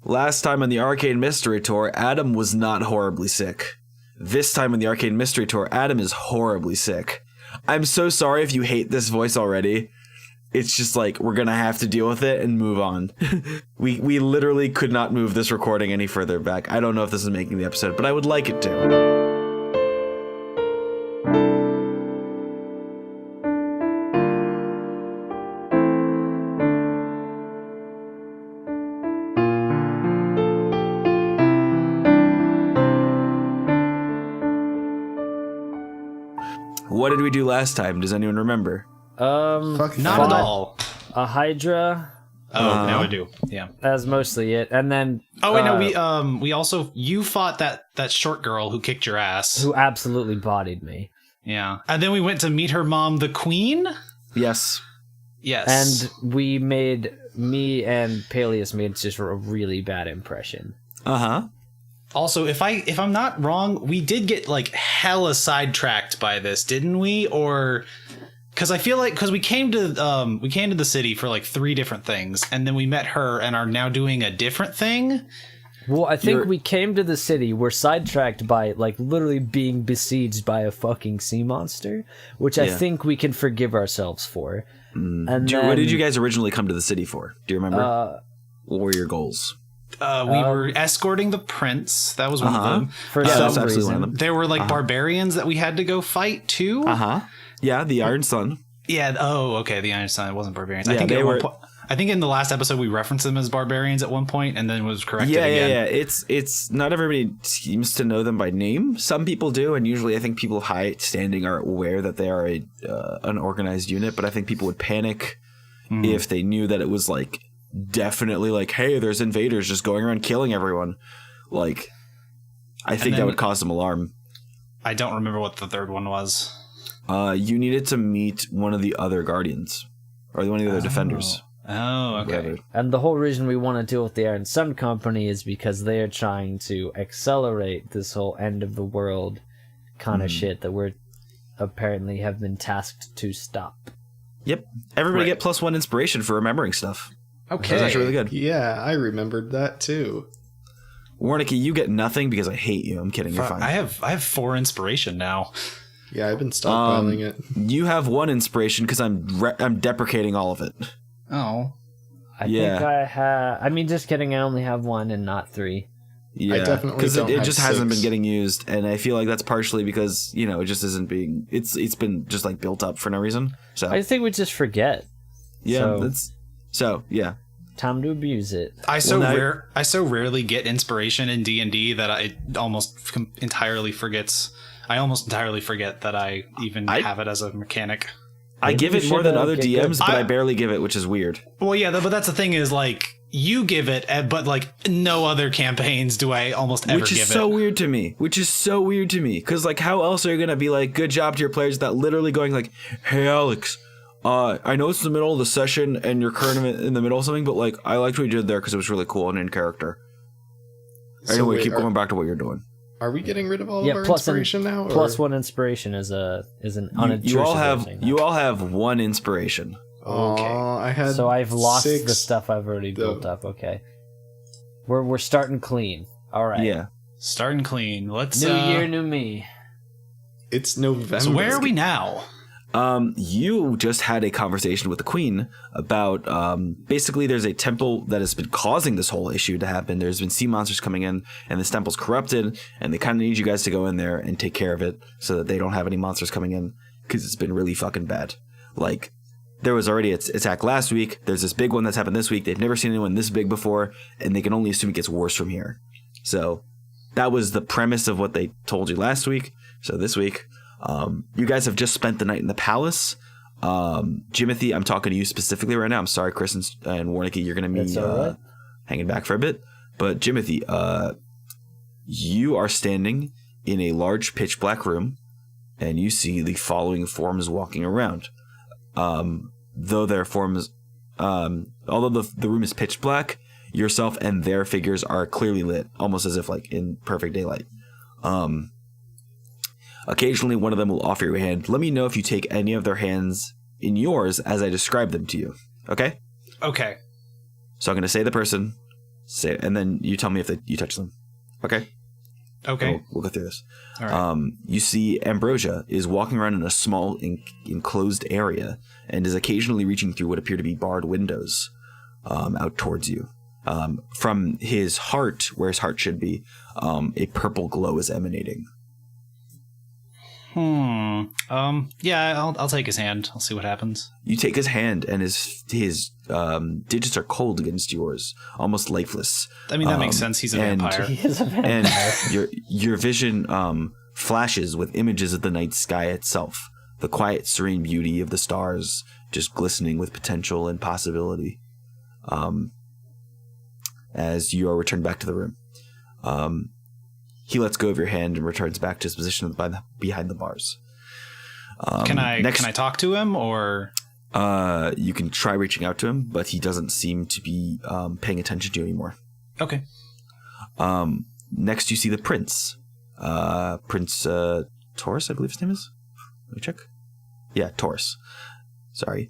last time on the Arcane Mystery Tour, Adam was not horribly sick. This time on the Arcane Mystery Tour, Adam is horribly sick. I'm so sorry if you hate this voice already. It's just like, we're going to have to deal with it and move on. We literally could not move this recording any further back. I don't know if this is making the episode, but I would like it to. What did we do last time? Does anyone remember? Not at all. A Hydra. Oh, now I do. Yeah, that's mostly it. And then we also you fought that short girl who kicked your ass, who absolutely bodied me. Yeah, and then we went to meet her mom, the queen. Yes. And me and Paelius made just a really bad impression. Also, if I'm not wrong, we did get like hella sidetracked by this, didn't we? Or because I feel like because we came to the city for like 3 different things, and then we met her and are now doing a different thing. Well, I think we came to the city. We're sidetracked by like literally being besieged by a fucking sea monster, which I think we can forgive ourselves for. And what did you guys originally come to the city for? Do you remember? What were your goals? We were escorting the prince. That was one of them. That's absolutely one of them. There were like barbarians that we had to go fight too. Yeah, the Iron Sun. Yeah. Oh, okay. The Iron Sun. It wasn't barbarians. Yeah, I think in the last episode we referenced them as barbarians at one point, and then was corrected again. Yeah. It's not everybody seems to know them by name. Some people do, and usually I think people high standing are aware that they are an organized unit. But I think people would panic if they knew that it was like. Definitely like, hey, there's invaders just going around killing everyone. Like, I think that would cause some alarm. I don't remember what the third one was. You needed to meet one of the other guardians or one of the other defenders. Oh, okay. Whatever. And the whole reason we want to deal with the Iron Sun Company is because they are trying to accelerate this whole end of the world kind of shit that we're apparently have been tasked to stop. Yep. Everybody get +1 inspiration for remembering stuff. Okay. That's actually really good. Yeah, I remembered that too. Warncke, you get nothing because I hate you. I'm kidding. You're fine. I have 4 inspiration now. Yeah, I've been stockpiling it. You have 1 inspiration because I'm deprecating all of it. Oh. I think I have. I mean, just kidding. I only have 1 and not 3. Yeah, I definitely because don't it have just 6. hasn't been getting used, and I feel like that's partially because it just isn't being. It's been just like built up for no reason. So I think we just forget. Yeah, yeah. Time to abuse it. I so rarely get inspiration in D&D that I almost entirely forget that I even have it as a mechanic. I give it more than other DMs, but I barely give it, which is weird. Well, yeah, but that's the thing is like you give it, but like no other campaigns do I almost ever give it. Which is so weird to me. Because like how else are you going to be like, good job to your players without literally going like, hey, Alex, I know it's the middle of the session and you're kind of in the middle of something, but like I liked what you did there because it was really cool and in character. Anyway, keep going back to what you're doing. Are we getting rid of all of our inspiration now? +1 inspiration is an unintrusive you all have 1 inspiration. Okay. So I've lost the stuff I've already built up. Okay. We're starting clean. All right. Yeah. Starting clean. Let's New year, new me. It's November. So where are we now? You just had a conversation with the queen about basically there's a temple that has been causing this whole issue to happen. There's been sea monsters coming in and this temple's corrupted and they kind of need you guys to go in there and take care of it so that they don't have any monsters coming in because it's been really fucking bad. Like there was already an attack last week. There's this big one that's happened this week. They've never seen anyone this big before and they can only assume it gets worse from here. So that was the premise of what they told you last week. So this week, you guys have just spent the night in the palace. Jimothy, I'm talking to you specifically right now. I'm sorry, Chris and Warncke, you're going to be hanging back for a bit. But Jimothy, you are standing in a large pitch black room and you see the following forms walking around. Though their forms, although the room is pitch black, yourself and their figures are clearly lit, almost as if like in perfect daylight. Occasionally, one of them will offer you a hand. Let me know if you take any of their hands in yours as I describe them to you. Okay? Okay. So I'm going to say the person. Say, and then you tell me if you touch them. Okay. Okay. We'll go through this. All right. You see Ambrosia is walking around in a small enclosed area and is occasionally reaching through what appear to be barred windows out towards you. From his heart, where his heart should be, a purple glow is emanating. Yeah, I'll take his hand. I'll see what happens. You take his hand, and his digits are cold against yours, almost lifeless. I mean, that makes sense. He's a vampire. He is a vampire. And your vision flashes with images of the night sky itself, the quiet, serene beauty of the stars, just glistening with potential and possibility. As you are returned back to the room, he lets go of your hand and returns back to his position behind the bars. Can I talk to him, or you can try reaching out to him, but he doesn't seem to be paying attention to you anymore. Okay. Next, you see the prince, Prince Taurus, I believe his name is. Let me check. Yeah, Taurus. Sorry,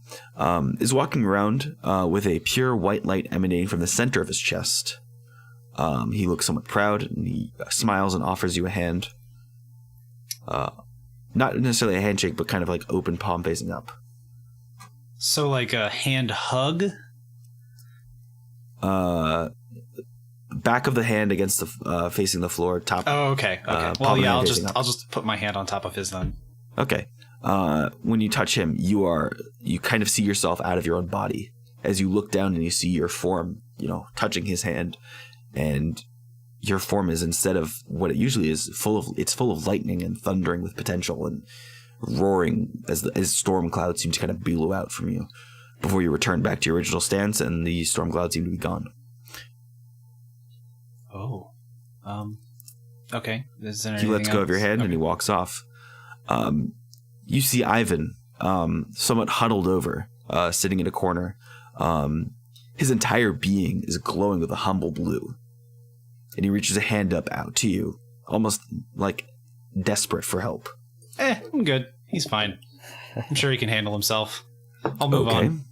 is walking around with a pure white light emanating from the center of his chest. He looks somewhat proud, and he smiles and offers you a hand. Not necessarily a handshake, but kind of like open palm facing up. So like a hand hug? Back of the hand against the facing the floor, top. Oh, okay. Okay. Well, yeah, I'll just put my hand on top of his then. Okay. When you touch him, you kind of see yourself out of your own body as you look down and you see your form, touching his hand, and your form is, instead of what it usually is, full of lightning and thundering with potential and roaring as storm clouds seem to kind of billow out from you before you return back to your original stance, and the storm clouds seem to be gone. Oh. Okay. Is there he lets go of your hand, okay, and he walks off. You see Ivan, somewhat huddled over, sitting in a corner. His entire being is glowing with a humble blue. And he reaches a hand up out to you, almost like desperate for help. I'm good. He's fine. I'm sure he can handle himself. I'll move on.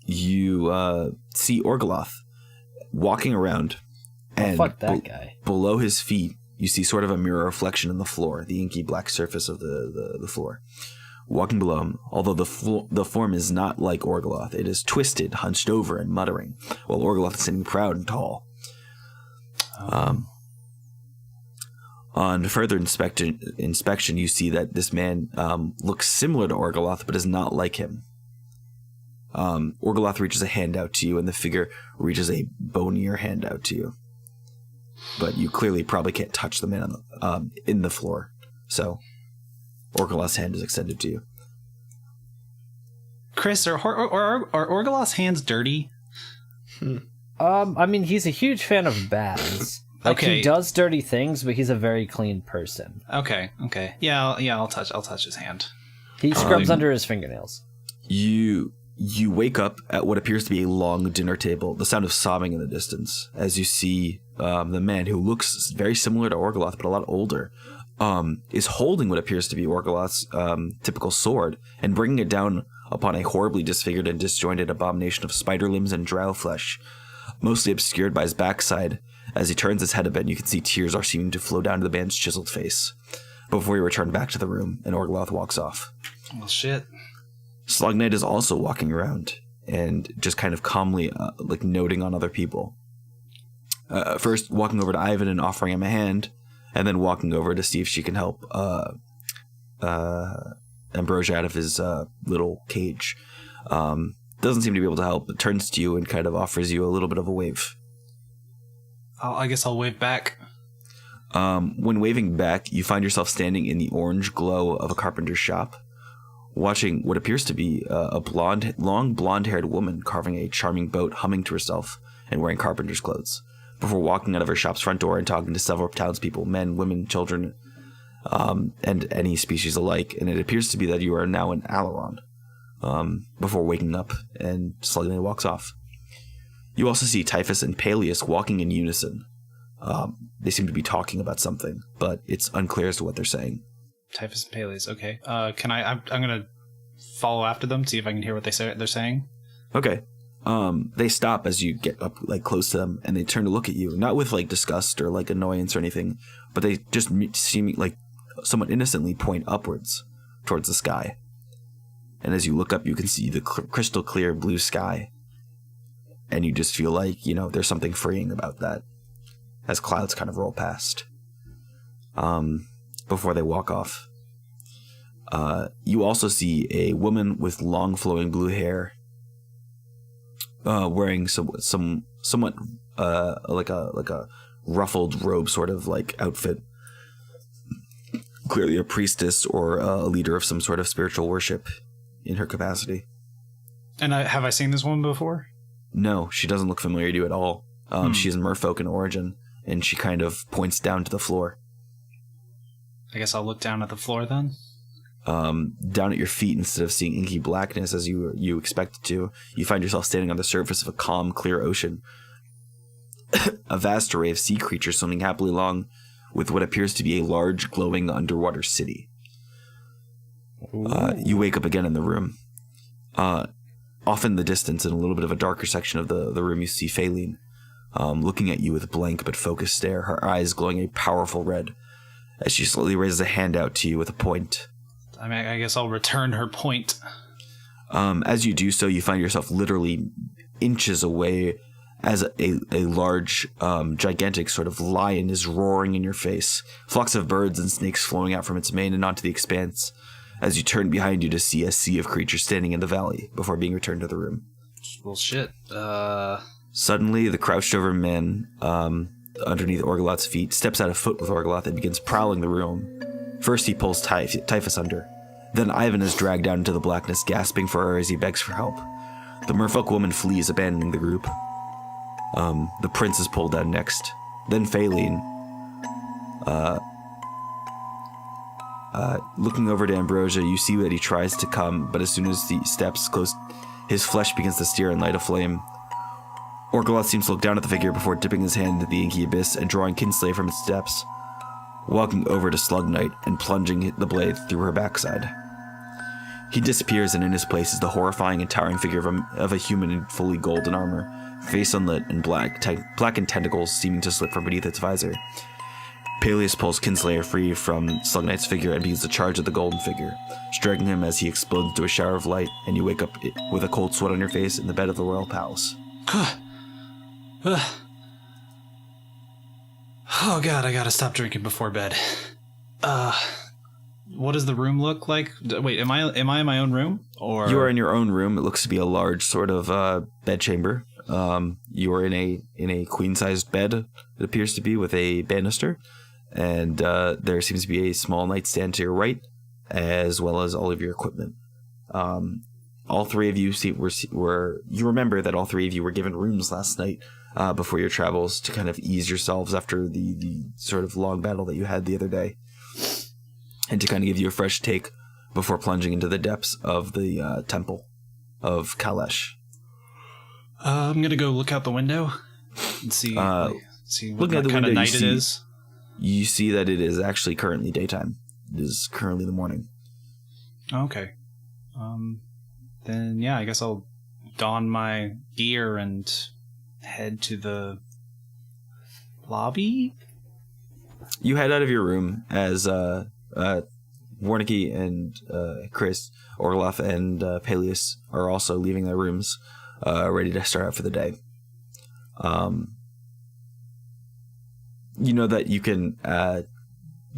You see Orgoloth walking around, and fuck that guy. Below his feet, you see sort of a mirror reflection in the floor, the inky black surface of the floor. Walking below him, although the form is not like Orgoloth, it is twisted, hunched over, and muttering, while Orgoloth is sitting proud and tall. On further inspection, you see that this man looks similar to Orgoloth, but is not like him. Orgoloth reaches a hand out to you, and the figure reaches a bonier hand out to you. But you clearly probably can't touch the man in the floor, so Orgoloth's hand is extended to you. Chris, are Orgoloth's hands dirty? I mean, he's a huge fan of baths. Okay. He does dirty things, but he's a very clean person. Okay. Yeah, I'll touch his hand. He scrubs under his fingernails. You wake up at what appears to be a long dinner table, the sound of sobbing in the distance, as you see the man, who looks very similar to Orgoloth, but a lot older, is holding what appears to be Orgoloth's typical sword and bringing it down upon a horribly disfigured and disjointed abomination of spider limbs and drow flesh, mostly obscured by his backside. As he turns his head a bit, you can see tears are seeming to flow down to the man's chiseled face before he returns back to the room, and Orgoloth walks off. Well, shit. Slug Knight is also walking around and just kind of calmly noting on other people. First walking over to Ivan and offering him a hand, and then walking over to see if she can help Ambrosia out of his little cage. Doesn't seem to be able to help, but turns to you and kind of offers you a little bit of a wave. I guess I'll wave back. When waving back, you find yourself standing in the orange glow of a carpenter's shop, watching what appears to be a long blonde-haired woman carving a charming boat, humming to herself and wearing carpenter's clothes, before walking out of her shop's front door and talking to several townspeople, men, women, children, and any species alike. And it appears to be that you are now in Alaron, before waking up, and slowly walks off. You also see Typhus and Paelius walking in unison. They seem to be talking about something, but it's unclear as to what they're saying. Typhus and Paelius, okay. I'm going to follow after them, see if I can hear what they're saying. Okay. They stop as you get up like close to them, and they turn to look at you, not with like disgust or like annoyance or anything, but they just seem like somewhat innocently point upwards towards the sky. And as you look up, you can see the crystal clear blue sky, and you just feel like, you know, there's something freeing about that as clouds kind of roll past. Before they walk off. You also see a woman with long flowing blue hair, wearing somewhat like a ruffled robe sort of like outfit. Clearly a priestess or a leader of some sort of spiritual worship in her capacity. And have I seen this woman before? No, she doesn't look familiar to you at all. She's merfolk in origin, and she kind of points down to the floor. I guess I'll look down at the floor then. Down at your feet, instead of seeing inky blackness as you expected to, you find yourself standing on the surface of a calm, clear ocean. A vast array of sea creatures swimming happily along with what appears to be a large, glowing underwater city. You wake up again in the room. Off in the distance, in a little bit of a darker section of the room, you see Faeline, looking at you with a blank but focused stare, her eyes glowing a powerful red, as she slowly raises a hand out to you with a point. I mean, I guess I'll return her point. As you do so, you find yourself literally inches away as a large, gigantic sort of lion is roaring in your face, flocks of birds and snakes flowing out from its mane and onto the expanse, as you turn behind you to see a sea of creatures standing in the valley before being returned to the room. Well, shit. Suddenly, the crouched-over man underneath Orgoloth's feet steps out a foot with Orgoloth and begins prowling the room. First, he pulls Typhus under. Then Ivan is dragged down into the blackness, gasping for air as he begs for help. The merfolk woman flees, abandoning the group. The prince is pulled down next. Then Faeline. Looking over to Ambrosia, you see that he tries to come, but as soon as he steps close, his flesh begins to steer and light a flame. Orgoloth seems to look down at the figure before dipping his hand into the inky abyss and drawing Kinsley from its depths, walking over to Slug Knight and plunging the blade through her backside. He disappears, and in his place is the horrifying and towering figure of a human in fully golden armor, face unlit and blackened tentacles seeming to slip from beneath its visor. Paelius pulls Kinslayer free from Slug Knight's figure and begins to charge at the golden figure, striking him as he explodes into a shower of light, and you wake up with a cold sweat on your face in the bed of the royal palace. Oh god, I gotta stop drinking before bed. What does the room look like? Wait, am I in my own room? Or you are in your own room. It looks to be a large sort of bedchamber. You are in a queen-sized bed, it appears to be, with a banister. And there seems to be a small nightstand to your right, as well as all of your equipment. All three of you you remember that all three of you were given rooms last night before your travels to kind of ease yourselves after the sort of long battle that you had the other day, and to kind of give you a fresh take before plunging into the depths of the temple of Kal-Alesh. I'm gonna go look out the window and see what kind of night it is. You see that it is actually currently daytime. It is currently the morning. Okay. Then yeah, I guess I'll don my gear and head to the lobby. You head out of your room as Warncke and Chris, Orgoloth and Paelius are also leaving their rooms, ready to start out for the day. You know that you can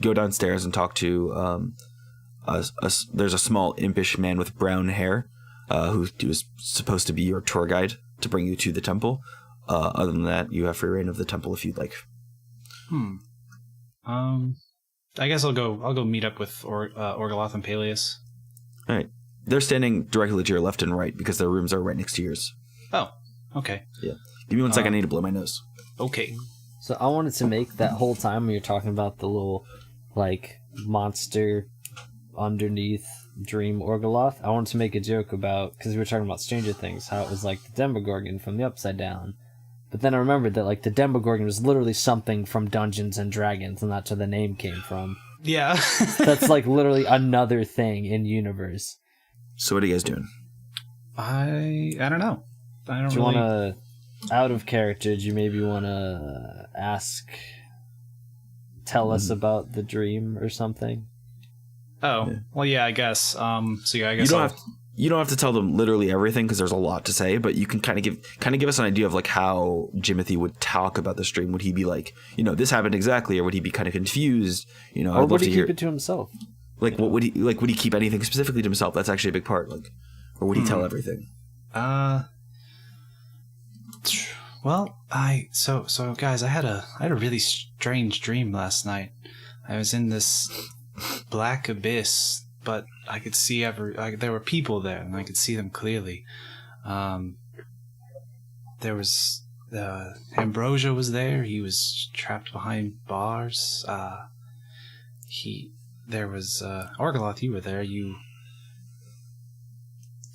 go downstairs and talk to there's a small impish man with brown hair who is supposed to be your tour guide to bring you to the temple. Other than that, you have free reign of the temple if you'd like. I guess I'll go meet up with Orgoloth and Paelius. All right. They're standing directly to your left and right because their rooms are right next to yours. Oh, okay. Yeah. Give me 1 second. I need to blow my nose. Okay. So I wanted to make that whole time when you're talking about the little, like, monster underneath Dream Orgoloth, I wanted to make a joke about, because we were talking about Stranger Things, how it was like the Demogorgon from the Upside Down. But then I remembered that, like, the Demogorgon was literally something from Dungeons and Dragons, and that's where the name came from. Yeah. That's, like, literally another thing in universe. So what are you guys doing? I don't know. I don't Do you really... want to, out of character, do you maybe want to tell us about the dream or something? Oh, well, yeah, I guess. So yeah, I guess you don't have to tell them literally everything because there's a lot to say, but you can kind of give us an idea of like how Jimothy would talk about the stream. Would he be like, this happened exactly, or would he be kind of confused? Or would he keep it to himself? Like, what would he like? Would he keep anything specifically to himself? That's actually a big part. Like, or would he tell everything? Well, so guys, I had a really strange dream last night. I was in this black abyss, but I could see there were people there, and I could see them clearly. There was Ambrosia was there. He was trapped behind bars. There was Orgoloth. You were there. You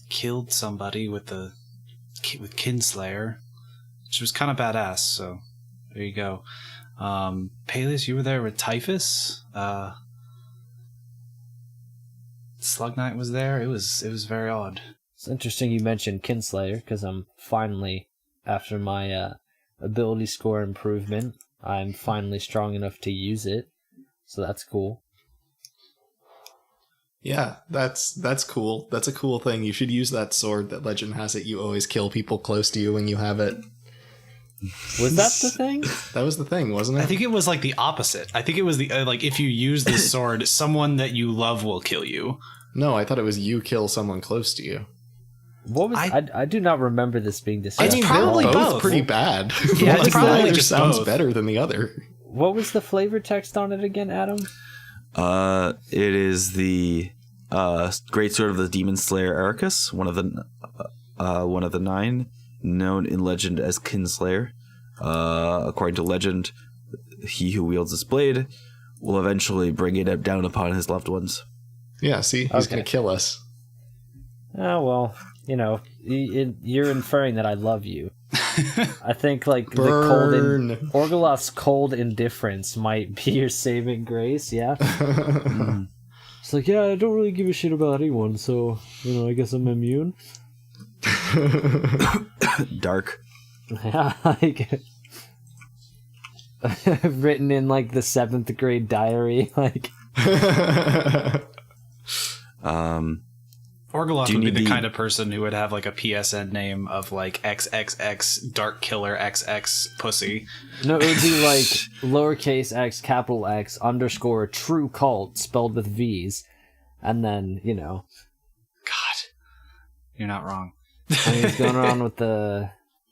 killed somebody with Kinslayer, which was kind of badass. So there you go. Paelius, you were there with Typhus. Slug Knight was there. It was very odd. It's interesting you mentioned Kinslayer, because I'm finally, after my ability score improvement, I'm finally strong enough to use it. So that's cool. Yeah, that's cool. That's a cool thing. You should use that sword that legend has it. You always kill people close to you when you have it. Was that the thing? That was the thing, wasn't it? I think it was like the opposite. I think it was the like if you use this sword, someone that you love will kill you. No, I thought it was you kill someone close to you. What was I do not remember this being discussed. It's probably they're both both. pretty bad. Yeah, it's probably neither just sounds both. better than the other. What was the flavor text on it again, Adam? It is the greatsword of the demon slayer Ericus, one of the 9, known in legend as Kinslayer. According to legend, he who wields this blade will eventually bring it down upon his loved ones. Yeah, see, he's going to kill us. Oh, well, you're inferring that I love you. I think, like, Burn. Orgoloth's cold indifference might be your saving grace, yeah? It's like, yeah, I don't really give a shit about anyone, so, I guess I'm immune. Dark. Yeah, like... written in, like, the 7th grade diary, like... Orgoloth would be the kind of person who would have like a PSN name of like XXX Dark Killer XX Pussy. No, it would be like lowercase x, capital X, _ true cult spelled with V's, and then, God, you're not wrong. And he's going around with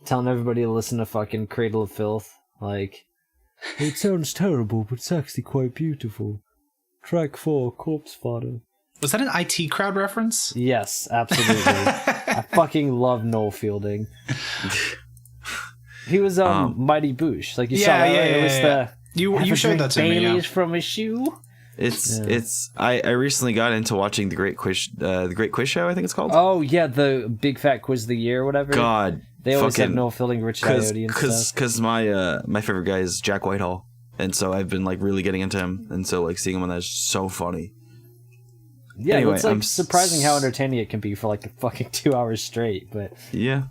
telling everybody to listen to fucking Cradle of Filth, like, it sounds terrible, but it's actually quite beautiful. Track 4, Corpse Fodder. Was that an IT crowd reference? Yes, absolutely. I fucking love Noel Fielding. He was Mighty Boosh. Like you saw that, right? It was you showed that to me. Baileys from a shoe. I recently got into watching the Great Quiz Show, I think it's called. Oh yeah, the Big Fat Quiz of the Year or whatever. God, they always have Noel Fielding, Rich Coyote and stuff. Because my favorite guy is Jack Whitehall, and so I've been like really getting into him, and so like seeing him on that is so funny. Yeah, anyway, it's like surprising how entertaining it can be for like fucking 2 hours straight. But yeah.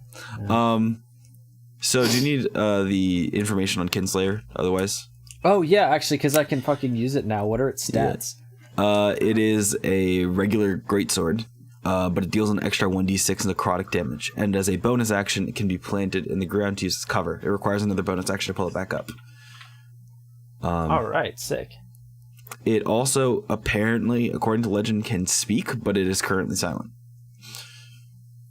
So do you need the information on Kinslayer? Otherwise. Oh yeah, actually, because I can fucking use it now. What are its stats? Yeah. It is a regular greatsword, but it deals an extra 1d6 necrotic damage, and as a bonus action, it can be planted in the ground to use as cover. It requires another bonus action to pull it back up. All right, sick. It also, apparently, according to legend, can speak, but it is currently silent.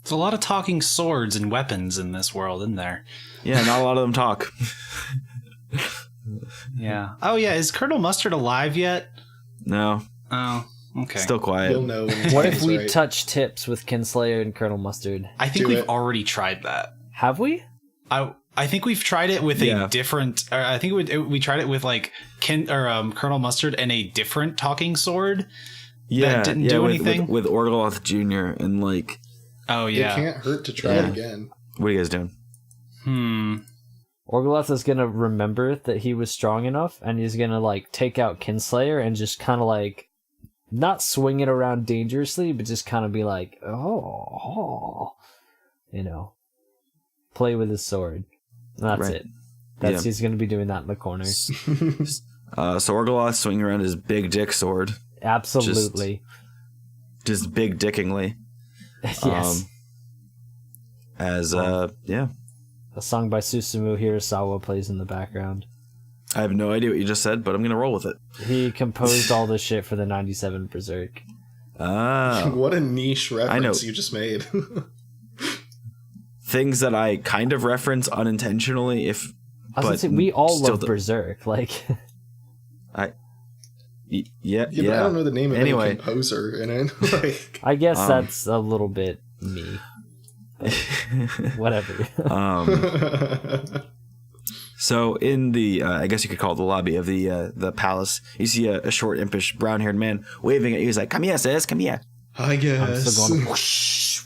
There's a lot of talking swords and weapons in this world, isn't there? Yeah, not a lot of them talk. Yeah. Oh, yeah. Is Colonel Mustard alive yet? No. Oh, okay. Still quiet. You'll know. What if we touch tips with Kinslayer and Colonel Mustard? I think we've already tried that. Have we? I think we've tried it with a different. I think we tried it with like Colonel Mustard and a different talking sword. Yeah, that didn't do anything with Orgoloth Jr. and like. Oh yeah, it can't hurt to try it again. What are you guys doing? Orgoloth is gonna remember that he was strong enough, and he's gonna like take out Kinslayer and just kind of like not swing it around dangerously, but just kind of be like, oh, play with his sword. That's Right. it. He's going to be doing that in the corner. So Orgoloth swinging around his big dick sword. Absolutely. Just big dickingly. Yes. Yeah. A song by Susumu Hirasawa plays in the background. I have no idea what you just said, but I'm going to roll with it. He composed all this shit for the 97 Berserk. What a niche reference you just made. Things that I kind of reference unintentionally, we all love Berserk. Like, yeah. But I don't know the name of any composer in it. Like, I guess that's a little bit me. Whatever. So in the, I guess you could call it the lobby of the palace, you see a short, impish, brown-haired man waving at you. He's like, "Come here, sis, come here." I guess. I'm still going whoosh,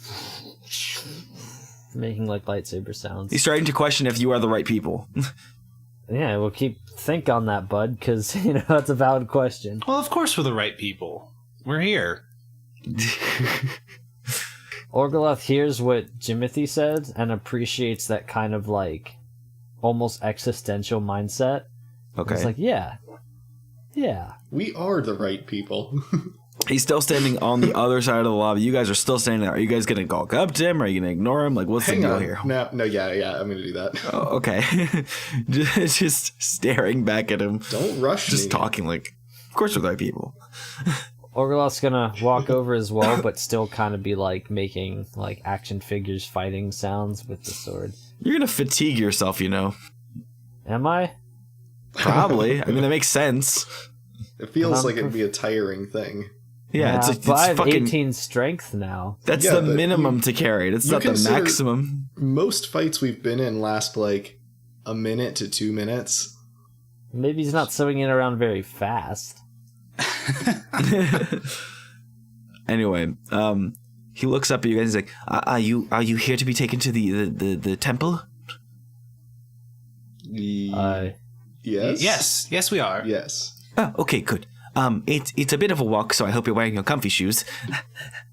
making like lightsaber sounds. He's starting to question if you are the right people. Yeah, we'll think on that, bud, because that's a valid question. Well, of course we're the right people. We're here. Orgoloth hears what Jimothy said and appreciates that kind of like almost existential mindset. Okay. It's like, yeah. We are the right people. He's still standing on the other side of the lobby. You guys are still standing there. Are you guys going to gawk up to him? Are you going to ignore him? Like, what's the deal here? No, yeah, I'm going to do that. Oh, okay. just staring back at him. Don't rush Just me. talking like, of course we're the right people. Orgoloth's gonna walk over as well, but still kind of be like making like action figures fighting sounds with the sword. You're going to fatigue yourself, Am I? Probably. I mean, that makes sense. It feels like it'd be a tiring thing. Yeah, but I have 18 strength now. That's the minimum to carry. That's not the maximum. Most fights we've been in last like a minute to 2 minutes. Maybe he's not swinging it around very fast. Anyway, he looks up at you guys. He's like, "Are you here to be taken to the temple?" Yes. Yes, we are. Yes. Oh, okay, good. It's a bit of a walk, so I hope you're wearing your comfy shoes.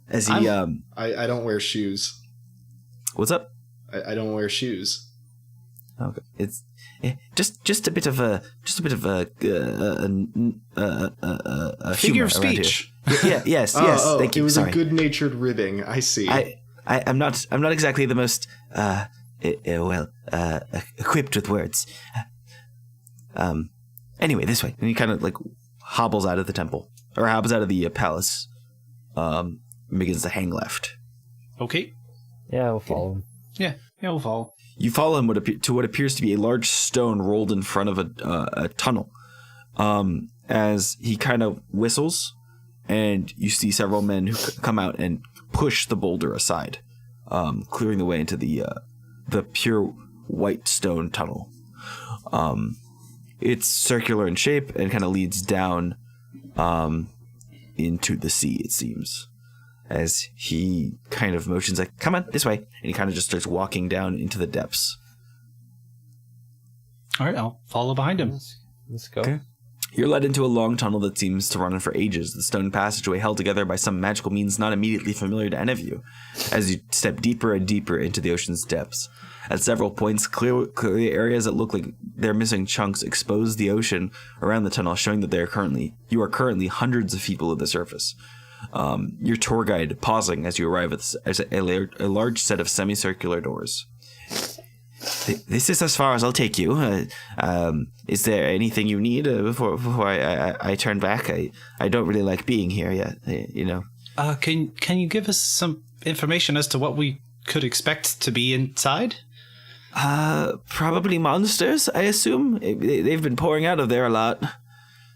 As he I don't wear shoes. What's up? I don't wear shoes. Okay, it's just a bit of a figure of speech. Yes. Thank you. It was Sorry. a good-natured ribbing. I see. I'm not exactly the most equipped with words. Anyway, this way, and he kind of like hobbles out of the temple or hobbles out of the palace. Begins to hang left. Okay. Yeah, we'll follow him. Yeah, we'll follow. You follow him to what appears to be a large stone rolled in front of a tunnel. As he kind of whistles, and you see several men who come out and push the boulder aside, clearing the way into the pure white stone tunnel. It's circular in shape and kind of leads down into the sea, it seems. As he kind of motions like, "Come on, this way." And he kind of just starts walking down into the depths. All right, I'll follow behind him. Let's go. Okay. You're led into a long tunnel that seems to run on for ages, the stone passageway held together by some magical means not immediately familiar to any of you, as you step deeper and deeper into the ocean's depths. At several points, clearly areas that look like they're missing chunks expose the ocean around the tunnel, showing that you are currently hundreds of feet below the surface. Your tour guide pausing as you arrive at a large set of semicircular doors. "This is as far as I'll take you. Is there anything you need before I turn back? I don't really like being here yet, Can you give us some information as to what we could expect to be inside? Probably monsters, I assume. They've been pouring out of there a lot.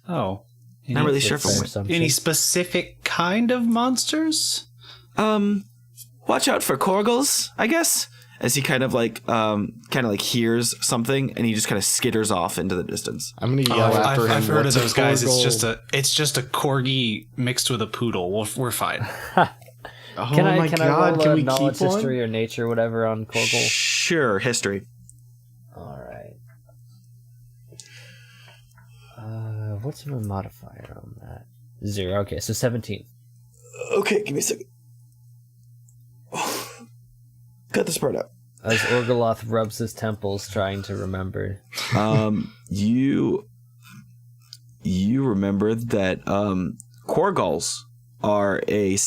Oh. Not really sure from Any specific kind of monsters? Watch out for Korgles, I guess. As he kind of hears something and he just kind of skitters off into the distance. I'm gonna yell after him. I've heard of "What's a those guys. Korgle?" It's just a corgi mixed with a poodle. We're fine. Oh Can I my god! roll Can a we knowledge, keep history, one? or nature, whatever on Korgle? Sure, history. All right. What's my modifier on that? 0. Okay, so 17. Okay, give me a second. Cut this part out. As Orgoloth rubs his temples trying to remember. You remember that Korgals are a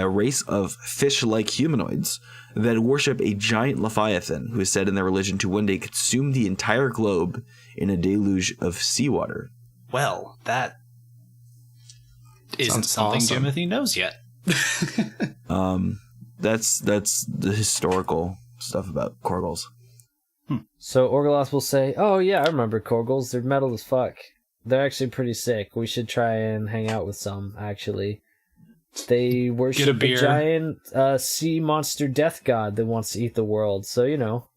race of fish-like humanoids that worship a giant leviathan who is said in their religion to one day consume the entire globe in a deluge of seawater. Well, that isn't Sounds something awesome. Jimothy knows yet. That's the historical stuff about Korgals. So Orgoloth will say, "Oh yeah, I remember Korgals. They're metal as fuck. They're actually pretty sick. We should try and hang out with some, actually. They worship a beer. giant sea monster death god that wants to eat the world. So,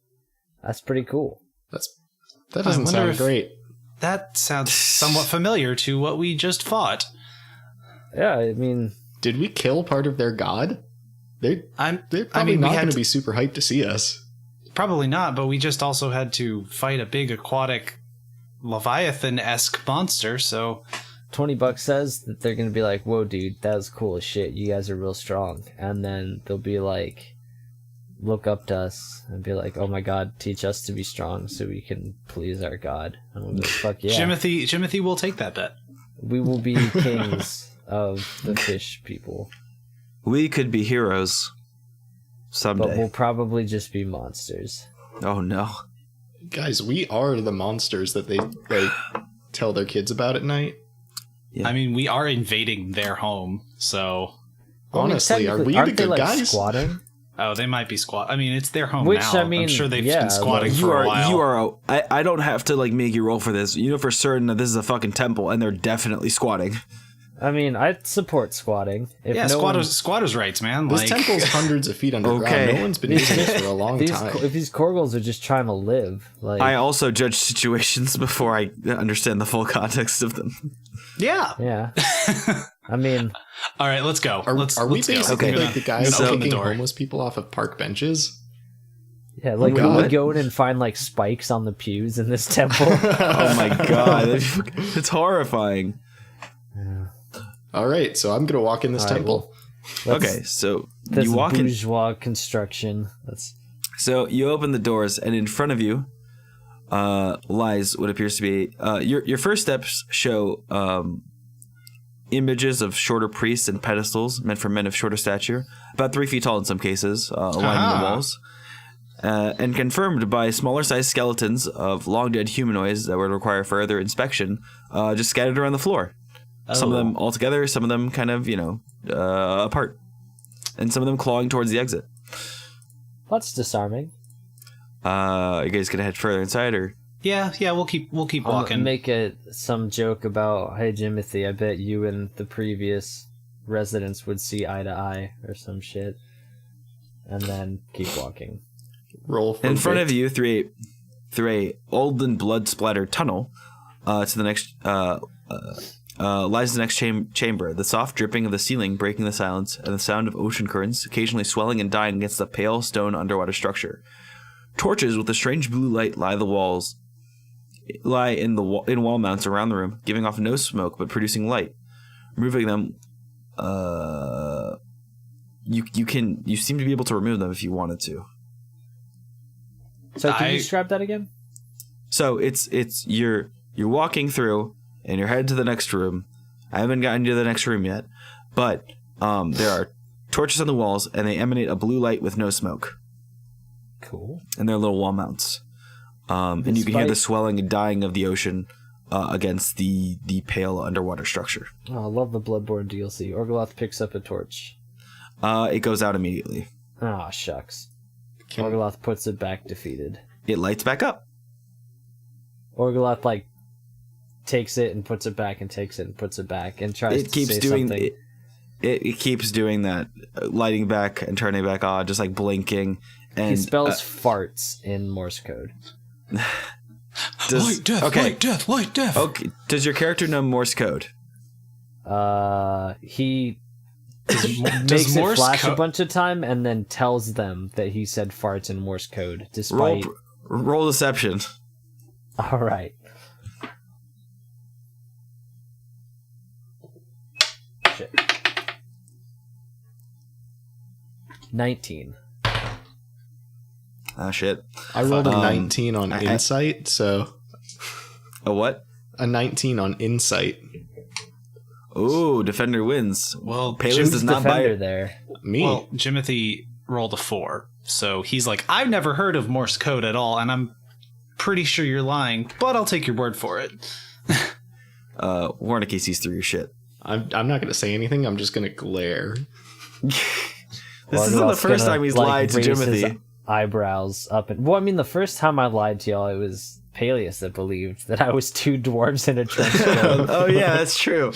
that's pretty cool." That doesn't wonder sound if- great. That sounds somewhat familiar to what we just fought. Yeah, I mean, Did we kill part of their god? They're probably not going to be super hyped to see us. Probably not, but we just also had to fight a big aquatic Leviathan-esque monster, so... $20 says that they're going to be like, "Whoa, dude, that was cool as shit. You guys are real strong." And then they'll be like, look up to us and be like, "Oh my god, teach us to be strong so we can please our god." And we'll be like, "Fuck yeah. Jimothy will take that bet. We will be kings of the fish people." We could be heroes someday. But we'll probably just be monsters. Oh no. Guys, we are the monsters that they tell their kids about at night. Yeah. I mean, we are invading their home, so... Honestly, are technically, we the aren't they, good guys? squatting? Oh, they might be squat. I mean, it's their home Which, now. I mean, I'm sure they've yeah, been squatting like, for a while. You are. I don't have to make you roll for this. You know for certain that this is a fucking temple, and they're definitely squatting. I mean, I support squatting. If Yeah, no squatters' rights, man. This temple's hundreds of feet underground. Okay. No one's been using this for a long time. if these Korgals are just trying to live, like, I also judge situations before I understand the full context of them. Yeah. yeah. I mean, All right, let's go. Are we let's basically go. Okay. like the guys open the kicking door. homeless people off of park benches? yeah, like we God. would go in and find like spikes on the pews in this temple. Oh my god, it's horrifying. All right, so I'm gonna walk in this All right, temple. That's- Okay, so That's you walk in. bourgeois construction. That's So you open the doors, and in front of you lies what appears to be your first steps show images of shorter priests and pedestals meant for men of shorter stature, about 3 feet tall in some cases, lining the walls, and confirmed by smaller-sized skeletons of long-dead humanoids that would require further inspection, just scattered around the floor. Some of them all together, some of them kind of apart, and some of them clawing towards the exit. that's disarming. Are you guys gonna head further inside, or? Yeah, we'll keep I'll walking. make some joke about, "Hey, Jimothy, I bet you and the previous residents would see eye to eye," or some shit, and then keep walking. Roll for In front wit. of you, through a old and blood-splattered tunnel, to the next lies the next chamber. The soft dripping of the ceiling breaking the silence, and the sound of ocean currents occasionally swelling and dying against the pale stone underwater structure. Torches with a strange blue light lie in wall mounts around the room, giving off no smoke but producing light. Removing them, you seem to be able to remove them if you wanted to. So can you describe that again? So it's you're walking through and you're headed to the next room. I haven't gotten to the next room yet, but there are torches on the walls and they emanate a blue light with no smoke. Cool. And they're little wall mounts. And you can hear the swelling and dying of the ocean against the pale underwater structure. Oh, I love the Bloodborne DLC. Orgoloth picks up a torch. It goes out immediately. Ah, shucks. Orgoloth puts it back defeated. It lights back up. Orgoloth takes it and puts it back and takes it and puts it back and tries It to keeps say doing something. it keeps doing that, lighting back and turning back on, just blinking. And He spells farts in Morse code. Light death. Okay, does your character know Morse code? He Does makes it Morse flash co- a bunch of time and then tells them that he said farts in Morse code, despite... Roll deception. All right. Shit. 19. Ah, shit. I rolled a 19 on insight, so A what? a 19 on insight. Ooh, defender wins. Well, Paelius does not buy Defender it. there. Me. Well, Jimothy rolled a 4. So he's like, I've never heard of Morse code at all, and I'm pretty sure you're lying, but I'll take your word for it. Warncke sees through your shit. I'm not going to say anything. I'm just going to glare. This isn't the first time he's lied to raise his Jimothy. eyebrows up. Well, I mean, the first time I lied to y'all, it was Paelius that believed that I was 2 dwarves in a trench coat. Oh yeah, that's true.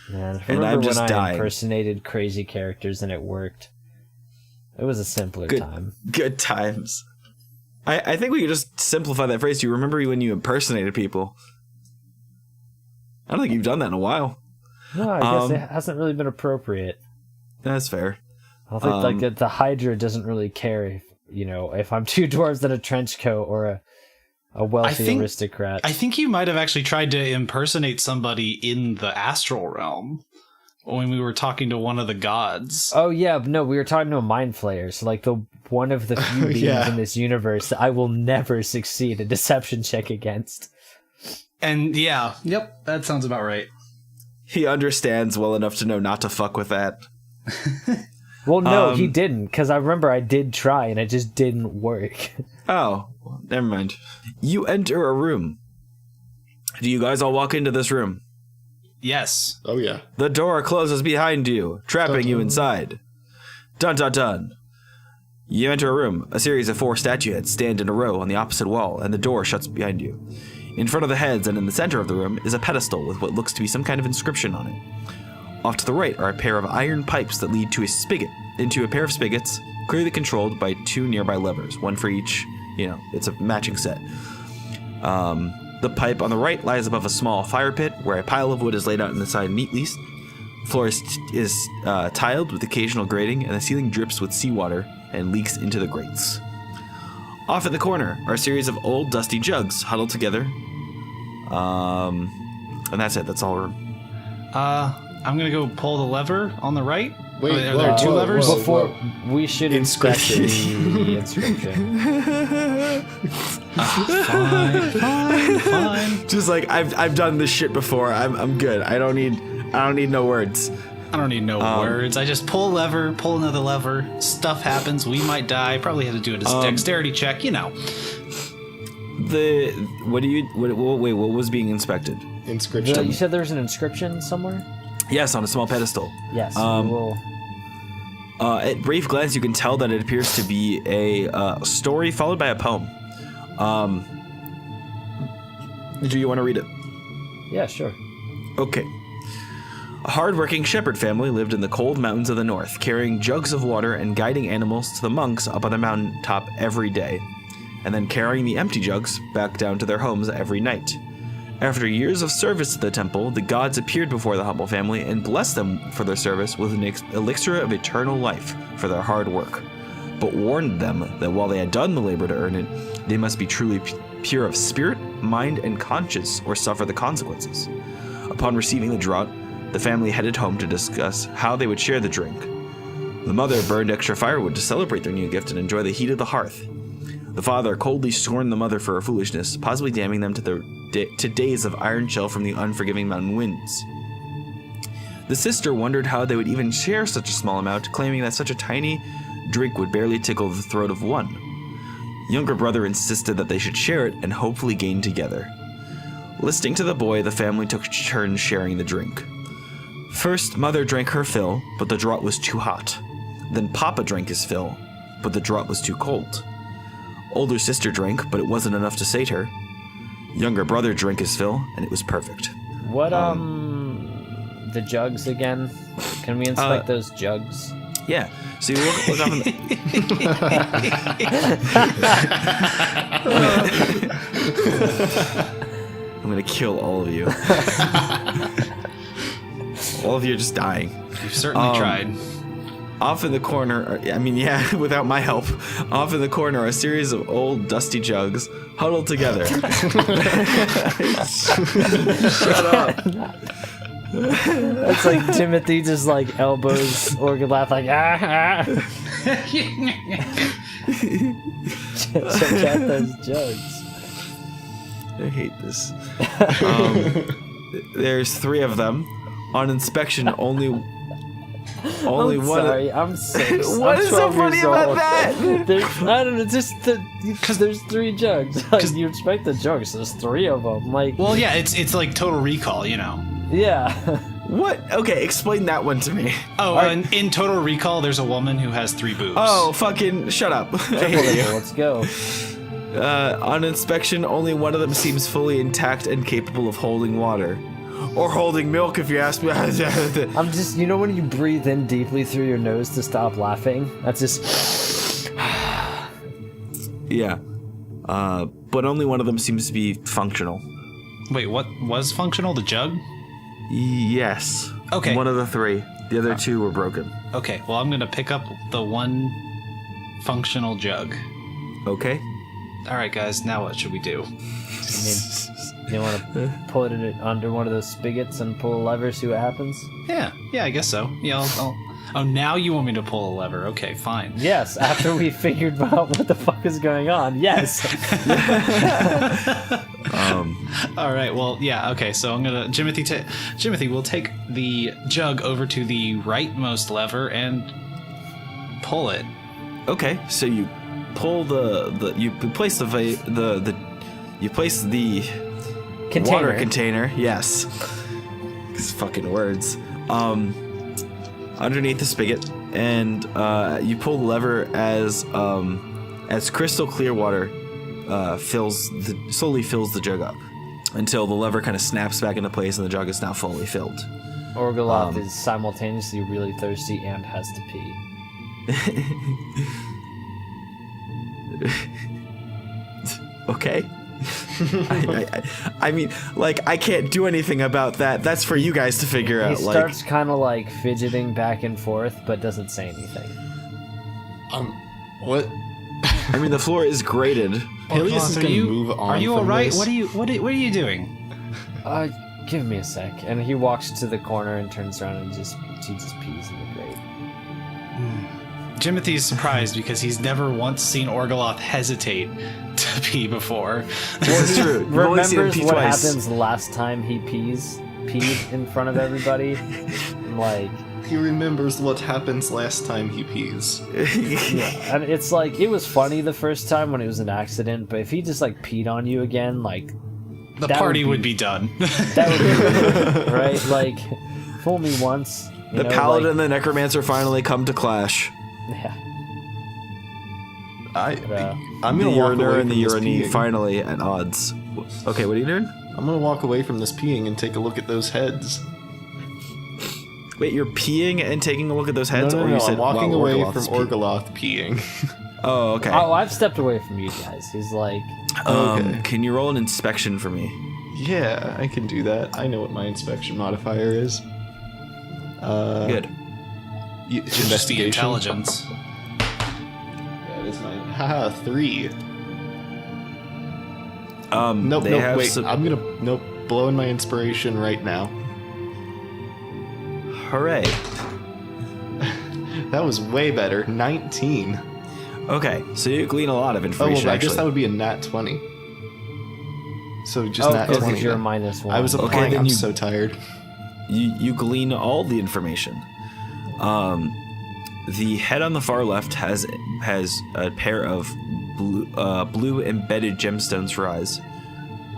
Man, And remember I'm just when I dying. impersonated crazy characters and it worked? It was a simpler time. Good times. I think we could just simplify that phrase. Do you remember when you impersonated people? I don't think you've done that in a while. No, I guess it hasn't really been appropriate. That's fair. I think like the Hydra doesn't really care if, if I'm 2 dwarves in a trench coat or a wealthy aristocrat. I think you might have actually tried to impersonate somebody in the astral realm when we were talking to one of the gods. Oh yeah, no, we were talking to a mind flayer. So like one of the few beings Yeah. in this universe that I will never succeed a deception check against. And yeah, yep, that sounds about right. He understands well enough to know not to fuck with that. Well, no, he didn't, because I remember I did try and it just didn't work. Oh, well, never mind. You enter a room. Do you guys all walk into this room? Yes. Oh, yeah. The door closes behind you, trapping you inside. Dun dun dun. You enter a room. A series of 4 statue heads stand in a row on the opposite wall, and the door shuts behind you. In front of the heads and in the center of the room is a pedestal with what looks to be some kind of inscription on it. Off to the right are a pair of iron pipes that lead to a spigot, into a pair of spigots, clearly controlled by 2 nearby levers, one for each. It's a matching set. The pipe on the right lies above a small fire pit where a pile of wood is laid out on the side neatly. The floor is tiled with occasional grating, and the ceiling drips with seawater and leaks into the grates. Off in the corner are a series of old dusty jugs huddled together. And that's it. That's all room. I'm gonna go pull the lever on the right. Wait, are there 2 levers? Before we should inspect the inscription. Fine. Just like I've done this shit before. I'm good. I don't need no words. I don't need no words. I just pull a lever, pull another lever. Stuff happens. We might die. Probably have to do a dexterity check. Wait, what was being inspected? Inscription. You said there's an inscription somewhere? Yes, on a small pedestal. Yes, we will. At brief glance, you can tell that it appears to be a story followed by a poem. Do you want to read it? Yeah, sure. Okay. A hard-working shepherd family lived in the cold mountains of the north, carrying jugs of water and guiding animals to the monks up on the mountain top every day, and then carrying the empty jugs back down to their homes every night. After years of service to the temple, the gods appeared before the humble family and blessed them for their service with an elixir of eternal life for their hard work, but warned them that while they had done the labor to earn it, they must be truly pure of spirit, mind, and conscience or suffer the consequences. Upon receiving the draught, the family headed home to discuss how they would share the drink. The mother burned extra firewood to celebrate their new gift and enjoy the heat of the hearth. The father coldly scorned the mother for her foolishness, possibly damning them to days of iron chill from the unforgiving mountain winds. The sister wondered how they would even share such a small amount, claiming that such a tiny drink would barely tickle the throat of one. Younger brother insisted that they should share it and hopefully gain together. Listening to the boy, the family took turns sharing the drink. First, mother drank her fill, but the draught was too hot. Then Papa drank his fill, but the draught was too cold. Older sister drank, but it wasn't enough to sate her. Younger brother drank his fill, and it was perfect. What, the jugs again? Can we inspect those jugs? Yeah, so you look up in the... I'm gonna kill all of you. All of you are just dying. You've certainly tried. Off in the corner, without my help, off in the corner are a series of old dusty jugs huddled together. Shut up. It's like Jimothy just like elbows Orgoloth like Check out those jugs. I hate this. There's 3 of them. On inspection, only I'm one. sorry, I'm 6. What I'm is so 12 funny years about old. that? I don't know, just because there's 3 jugs. Like, you expect the jugs, there's 3 of them. Like, Well, yeah, it's like Total Recall, you know. yeah. What? Okay, explain that one to me. Oh, and in Total Recall, there's a woman who has 3 boobs. Oh, fucking shut up. I hate you. Let's go. On inspection, only one of them seems fully intact and capable of holding water. Or holding milk, if you ask me. I'm just, you know when you breathe in deeply through your nose to stop laughing? That's just... Yeah. But only one of them seems to be functional. Wait, what was functional? The jug? Yes. Okay. One of the 3. The other 2 were broken. Okay, well, I'm gonna pick up the one functional jug. Okay. All right, guys, now what should we do? I mean, you want to put it under one of those spigots and pull a lever, see what happens? Yeah, I guess so. Yeah, I'll... Oh, now you want me to pull a lever? Okay, fine. Yes, after we figured out what the fuck is going on. Yes. All right, well, yeah, okay, so I'm gonna... Jimothy will take the jug over to the rightmost lever and pull it. Okay, so you pull you place you place the water container. Yes. These fucking words. Underneath the spigot, and you pull the lever as crystal clear water slowly fills the jug up until the lever kind of snaps back into place and the jug is now fully filled. Orgoloth is simultaneously really thirsty and has to pee. Okay. I mean, like, I can't do anything about that. That's for you guys to figure out. He starts kind of like fidgeting back and forth, but doesn't say anything. What? I mean, the floor is grated. Paelius is gonna move on. Are you from all right? this. What are you doing? Give me a sec. And he walks to the corner and turns around and just pees in the grate. Jimothy's surprised because he's never once seen Orgoloth hesitate to pee before. This is true. You've only seen him Remembers pee what twice. happens last time he peed in front of everybody. And like, He remembers what happens last time he pees. yeah, and it's like, it was funny the first time when it was an accident, but if he just like peed on you again, like, The that party would be done. that would be weird, right? Like, fool me once. The paladin and the necromancer finally come to clash. Yeah. I'm gonna The walk away uriner from and the this urinee peeing. finally at odds. Okay, what are you doing? I'm gonna walk away from this peeing and take a look at those heads. Wait, you're peeing and taking a look at those heads, No, or you said I'm walking while away Orgoloth from is peeing? Orgoloth peeing. Oh, okay. Oh, I've stepped away from you guys. He's like, Okay. Can you roll an inspection for me? Yeah, I can do that. I know what my inspection modifier is. Good. It's just the intelligence. That is my 3. Nope, they have wait. some- I'm gonna blow in my inspiration right now. Hooray. That was way better. 19. Okay, so you glean a lot of Oh, information. well, I actually. guess that would be a nat 20. So just nat because 20. you're then. -1. I was applying. then I'm you- so tired. You glean all the information. The head on the far left has a pair of blue embedded gemstones for eyes.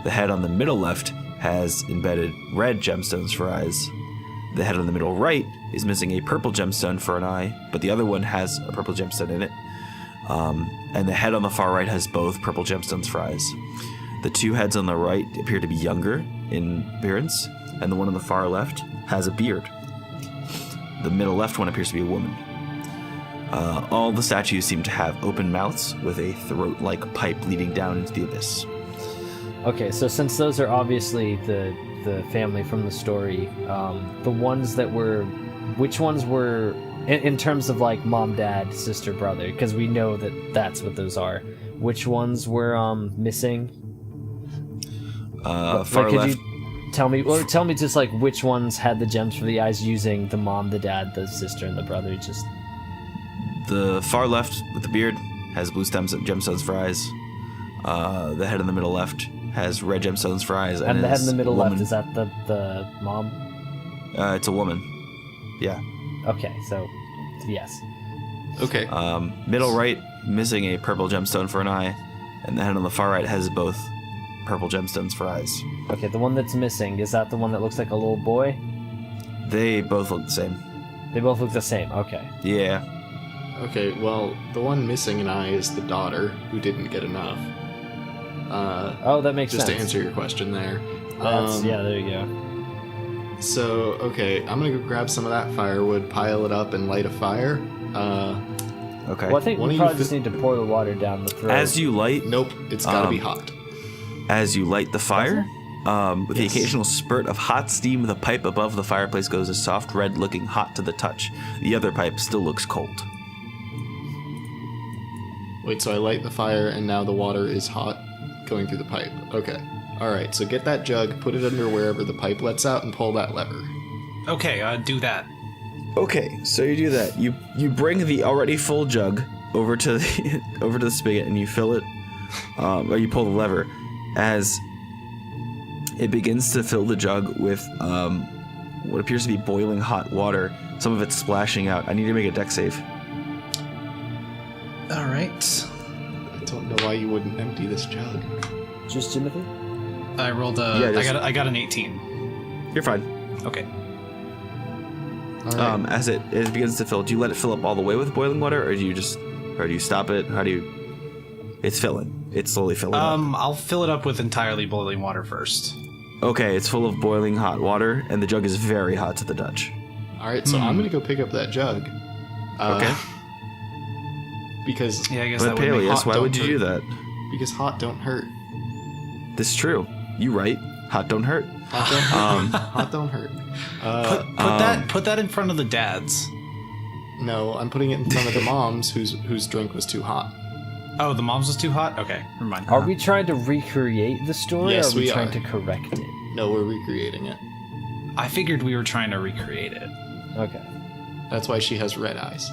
The head on the middle left has embedded red gemstones for eyes. The head on the middle right is missing a purple gemstone for an eye, but the other one has a purple gemstone in it. And the head on the far right has both purple gemstones for eyes. The 2 heads on the right appear to be younger in appearance, and the one on the far left has a beard. The middle left one appears to be a woman. All the statues seem to have open mouths with a throat-like pipe leading down into the abyss. Okay, so since those are obviously the family from the story, the ones that were, which ones were, in terms of like mom, dad, sister, brother, because we know that that's what those are. Which ones were missing? Far could left. tell me just like which ones had the gems for the eyes using the mom, the dad, the sister, and the brother. Just The far left with the beard has blue gemstones for eyes. The head in the middle left has red gemstones for eyes. and the head in the middle woman. left, is that the mom? It's a woman. Yeah. Okay, so yes. Okay. Middle right, missing a purple gemstone for an eye. And the head on the far right has both purple gemstones for eyes. Okay, the one that's missing, is that the one that looks like a little boy? They both look the same. They both look the same. Okay. Yeah. Okay, well, the one missing an eye is the daughter, who didn't get enough. Oh, that makes Just sense. to answer your question there. Yeah, there you go. So, okay, I'm gonna go grab some of that firewood, pile it up, and light a fire. Okay. Well, I think One we of you probably just need to pour the water down the throat. As you light It's gotta be hot. the fire, with the Yes. occasional spurt of hot steam, the pipe above the fireplace goes a soft red, looking hot to the touch. The other pipe still looks cold. Wait, so I light the fire, and now the water is hot going through the pipe. Okay. Alright, so get that jug, put it under wherever the pipe lets out, and pull that lever. Okay, do that. Okay, so you do that. You bring the already full jug over to the spigot, and you fill it, or you pull the lever. As it begins to fill the jug with what appears to be boiling hot water, some of it splashing out. I need to make a dex save. All right. I don't know why you wouldn't empty this jug. Just Jimothy? I rolled I got an 18. You're fine. Okay. Alright. As it begins to fill, do you let it fill up all the way with boiling water, or do you stop it? How do you? It's filling. It's slowly filling up. I'll fill it up with entirely boiling water first. Okay, it's full of boiling hot water, and the jug is very hot to the touch. Alright, so I'm gonna go pick up that jug. Okay. Because Yeah, I guess But that would make Paelius, hot why don't would you do hurt. that? because hot don't hurt. This is true. You right. Hot don't hurt. Hot don't hurt. Put that in front of the dads. No, I'm putting it in front of the moms whose drink was too hot. Oh, the mom's was too hot? Okay, never mind. Are we trying to recreate the story, Yes, or are we we trying are. to correct it? No, we're recreating it. I figured we were trying to recreate it. Okay. That's why she has red eyes.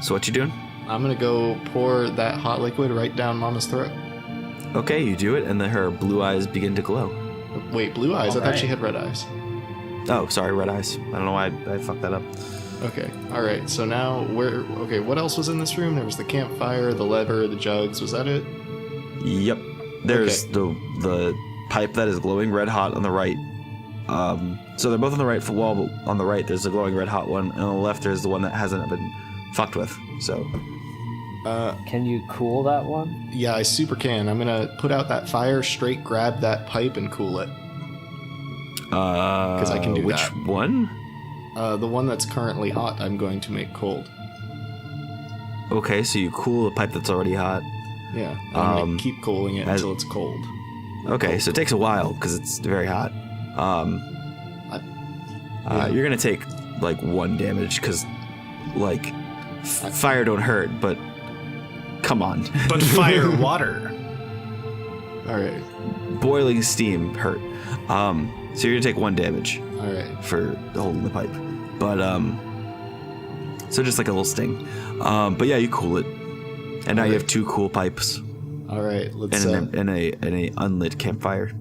So what you doing? I'm gonna go pour that hot liquid right down Mama's throat. Okay, you do it, and then her blue eyes begin to glow. Wait, blue eyes? I thought Alright. she had red eyes. Oh, sorry, red eyes. I don't know why I fucked that up. Okay, alright, so now okay, what else was in this room? There was the campfire, the lever, the jugs, was that it? Yep. There's the pipe that is glowing red hot on the right. So they're both on the right wall, but on the right there's a glowing red hot one, and on the left there's the one that hasn't been fucked with. So Can you cool that one? Yeah, I super can. I'm gonna put out that fire, straight grab that pipe and cool it. because I can do which that. one? The one that's currently hot, I'm going to make cold. Okay, so you cool the pipe that's already hot. Yeah, I'm gonna keep cooling it as- until it's cold. Okay, so it takes a while because it's very hot. You're gonna take like 1 damage because like fire don't hurt, but come on, But fire water. Alright, boiling steam hurt. So you're gonna take 1 damage alright. for holding the pipe, but so just like a little sting. But yeah, you cool it, and now you have 2 cool pipes Alright, let's and a unlit campfire.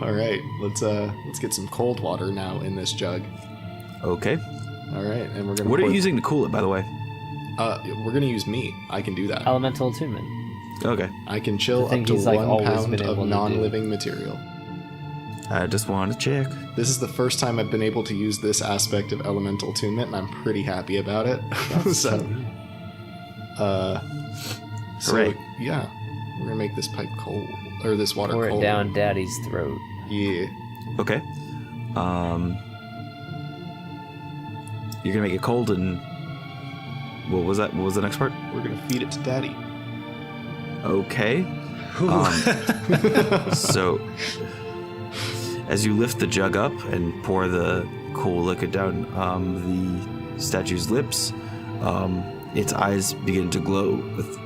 alright, let's get some cold water now in this jug. Okay, Alright, and we're gonna what are pour- you using to cool it, by the way? we're gonna use meat. I can do that. Elemental attunement. Okay, I can chill The thing up to he's, like, 1 always pound been able of to do. non-living material. I just wanted to check. This is the first time I've been able to use this aspect of elemental attunement, and I'm pretty happy about it. So Hooray. yeah, we're gonna make this pipe cold, or this water Pour cold. it down Daddy's throat. Yeah. Okay. You're gonna make it cold, and what was that? What was the next part? We're gonna feed it to Daddy. Okay. So, as you lift the jug up and pour the cool liquid down the statue's lips, its eyes begin to glow with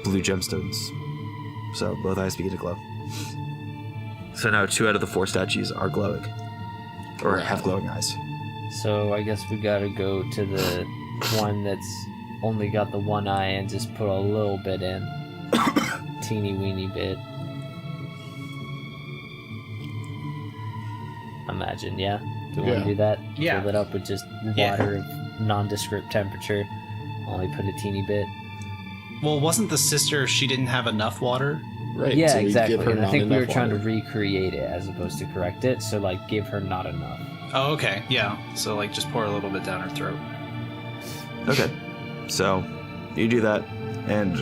blue gemstones. So both eyes begin to glow. So now 2 out of the 4 statues are glowing. Or Right. have glowing eyes. So I guess we gotta go to the one that's only got the one eye and just put a little bit in. Teeny weeny bit. Imagine, yeah? Do you want Yeah. to do that? Yeah. Fill it up with just Yeah. water of nondescript temperature. Only put a teeny bit. Well, wasn't the sister, she didn't have enough water? Right. Yeah, so you exactly. give her And I not think we were enough trying to water. recreate it as opposed to correct it. So, like, give her not enough. Oh, okay. Yeah. So, like, just pour a little bit down her throat. Okay. So you do that, and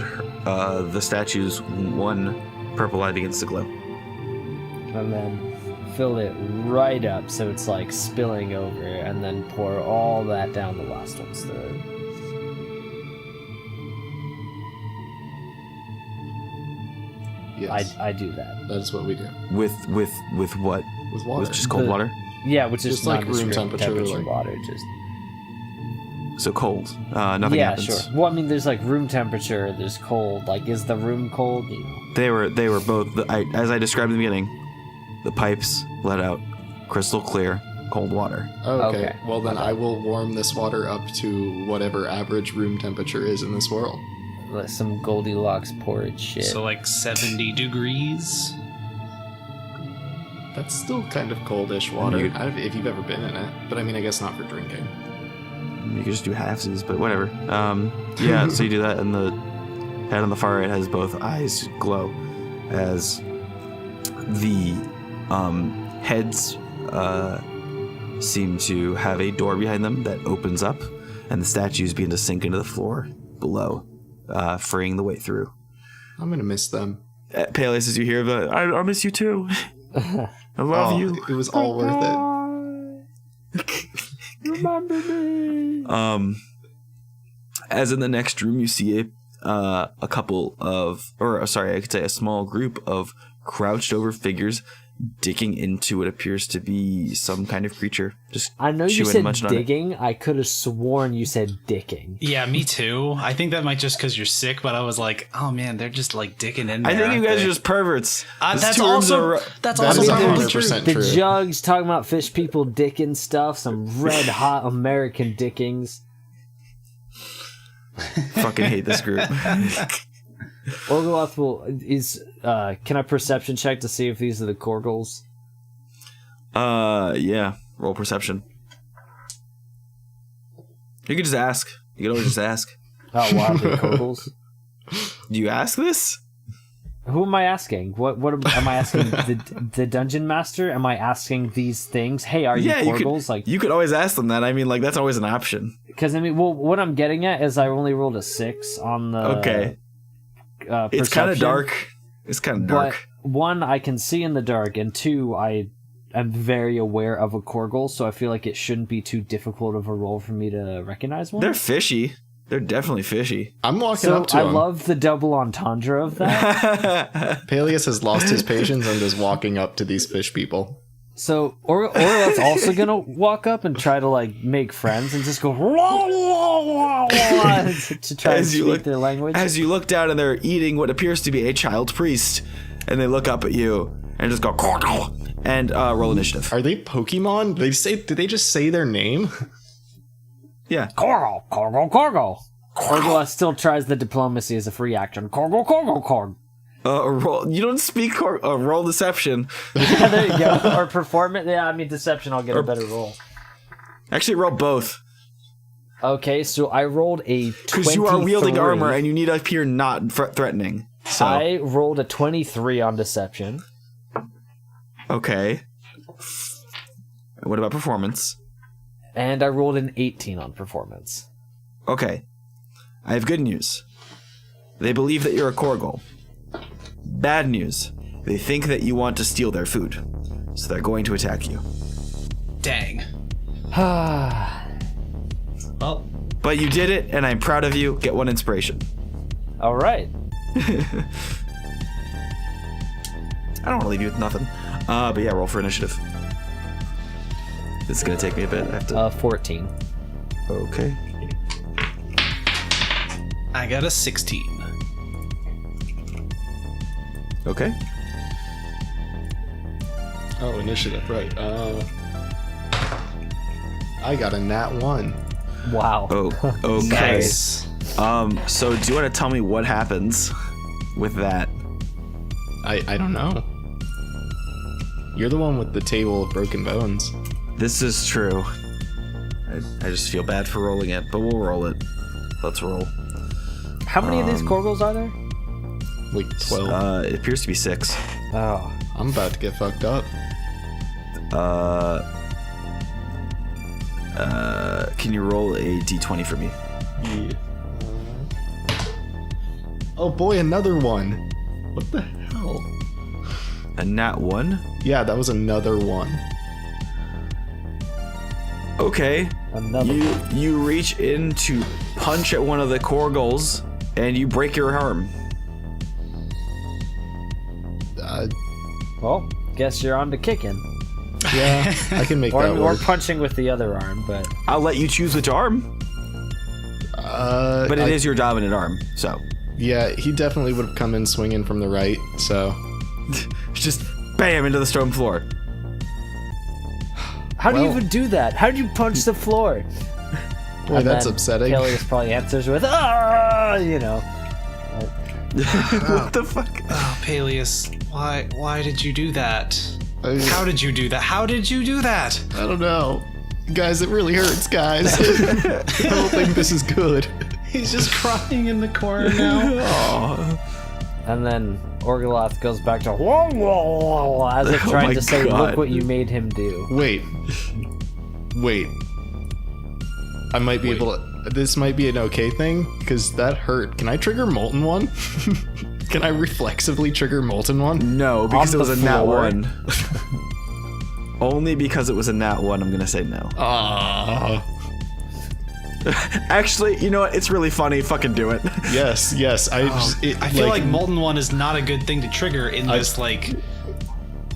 the statue's 1 purple light begins to glow. And then fill it right up so it's like spilling over, and then pour all that down the last one's throat. Yes, I do that. that's what we do. With what? With water. With just cold The- water? Yeah, which is Just like room nondescript temperature, like- water. Just So cold. Nothing yeah, happens. sure. Well, I mean, there's like room temperature. There's cold. Like, is the room cold? You know. They were both, as I described in the beginning, the pipes let out crystal clear cold water. Okay. Okay. Well, then I will warm this water up to whatever average room temperature is in this world. Like some Goldilocks porridge shit. So, like, 70 degrees. That's still kind of coldish water, You- if you've ever been in it. But I mean, I guess not for drinking. You could just do halfsies, but whatever. Yeah, so you do that, and the head on the far right has both eyes glow as the heads seem to have a door behind them that opens up, and the statues begin to sink into the floor below, freeing the way through. I'm gonna miss them. Paelius, as you hear that, I miss you too. I love you. It was all worth it. Remember me. As in the next room, you see a couple of, or sorry, I could say a small group of crouched over figures digging into what appears to be some kind of creature. Just I know you chewing said munching on it. digging. I could have sworn you said dicking. Yeah, me too. I think that might just because you're sick, but I was like, oh man, they're just like digging in there. I think you aren't guys they? are just perverts. These That's 2 rooms also are- that's That also is probably 100% true. The true. jugs talking about fish people dicking stuff. Some red hot American dickings. fucking hate this group. Orgoloth can I perception check to see if these are the Korgles? Yeah. Roll perception. You could just ask. You could always just ask. Oh, wow, the Korgles. Do you ask this? Who am I asking? What am I asking? The dungeon master? Am I asking these things? Hey, are you Yeah, you Korgles? could. You could always ask them that. I mean, like that's always an option. Because I mean, well, what I'm getting at is I only rolled a 6 on the Okay. It's kind of perception, dark. It's kind of dark. But 1, I can see in the dark, and 2, I am very aware of a Korgle, so I feel like it shouldn't be too difficult of a roll for me to recognize one. They're fishy. They're definitely fishy. I'm walking so up to I him. love the double entendre of that. Paelius has lost his patience and is walking up to these fish people. So Orgoloth's also gonna walk up and try to like make friends and just go to try to As you speak look- their language. As you look down and they're eating what appears to be a child priest, and they look up at you and just go and roll initiative. Are they Pokemon? Did they just say their name? Yeah. Korgo. Orgoloth still tries the diplomacy as a free action. Korgo. Roll. You don't speak. Roll deception. Yeah, there you go. Or perform it. Yeah, I mean deception. I'll get a better roll. Actually, roll both Okay, so I rolled a 23. because you are wielding armor and you need to appear not threatening. So I rolled a 23 on deception. okay. What about performance? And I rolled an 18 on performance. Okay. I have good news. They believe that you're a Korgol. Bad news. They think that you want to steal their food. So they're going to attack you. Dang. Ah. Well, But you did it, and I'm proud of you. Get 1 inspiration. All right. I don't want to leave you with nothing. But yeah, roll for initiative. This is going to take me a bit. I have to... 14. Okay. I got a 16. Okay. Oh, initiative, right. I got a nat 1. Wow. Oh, okay. Nice. So do you want to tell me what happens with that? I don't know. You're the one with the table of broken bones. This is true. I just feel bad for rolling it, but we'll roll it. Let's roll. How many of these Korgals are there? Like 12. It appears to be 6. Oh. I'm about to get fucked up. Can you roll a d20 for me? Yeah. Oh boy, another one. What the hell? A nat 1? Yeah, that was another one. Okay. Another You reach in to punch at one of the Korgals, and you break your arm. Well, guess you're on to kicking. Yeah, I can make Or, that or work. punching with the other arm, but... I'll let you choose which arm, but it is your dominant arm, so. Yeah, he definitely would have come in swinging from the right, so... Just bam into the stone floor. How do you Well- even do that? How do you punch the floor? Boy, And that's then upsetting. Paelius probably answers with, ah, you know. What the fuck? Oh, Paelius, why did you do that? I How did you do that? How did you do that? don't know. Guys, it really hurts, guys. I don't think this is good. He's just crying in the corner now. Aw. And then Orgoloth goes back to whoa, whoa, whoa, as if Oh trying my to say, God. look what you made him do. Wait. I might be able to... This might be an okay thing, because that hurt. Can I trigger Molten One? Can I reflexively trigger Molten One? No, because it On was the a nat floor. 1. Only because it was a nat 1, I'm gonna say no. Ah. Actually, you know what? It's really funny. Fucking do it. Yes. I feel like Molten One is not a good thing to trigger in this, like...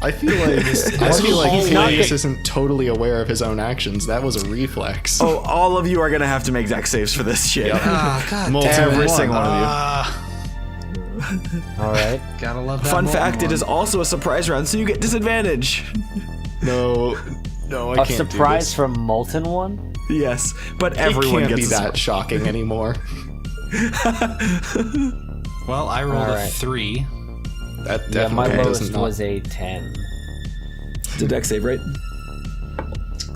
I feel like hallway. Paelius isn't totally aware of his own actions. That was a reflex. Oh, all of you are gonna have to make dex saves for this shit. Ah, God Molten damn Every it. single one of you. All right. Gotta love that. Fun Molten fact, One. it is also a surprise round, so you get disadvantage. No, I A can't surprise do from Molten One? Yes, but this. everyone It can't gets be a that shocking anymore. Well, I rolled All a right. 3. That Yeah, my definitely lowest does not. was a 10. It's a dex save, right?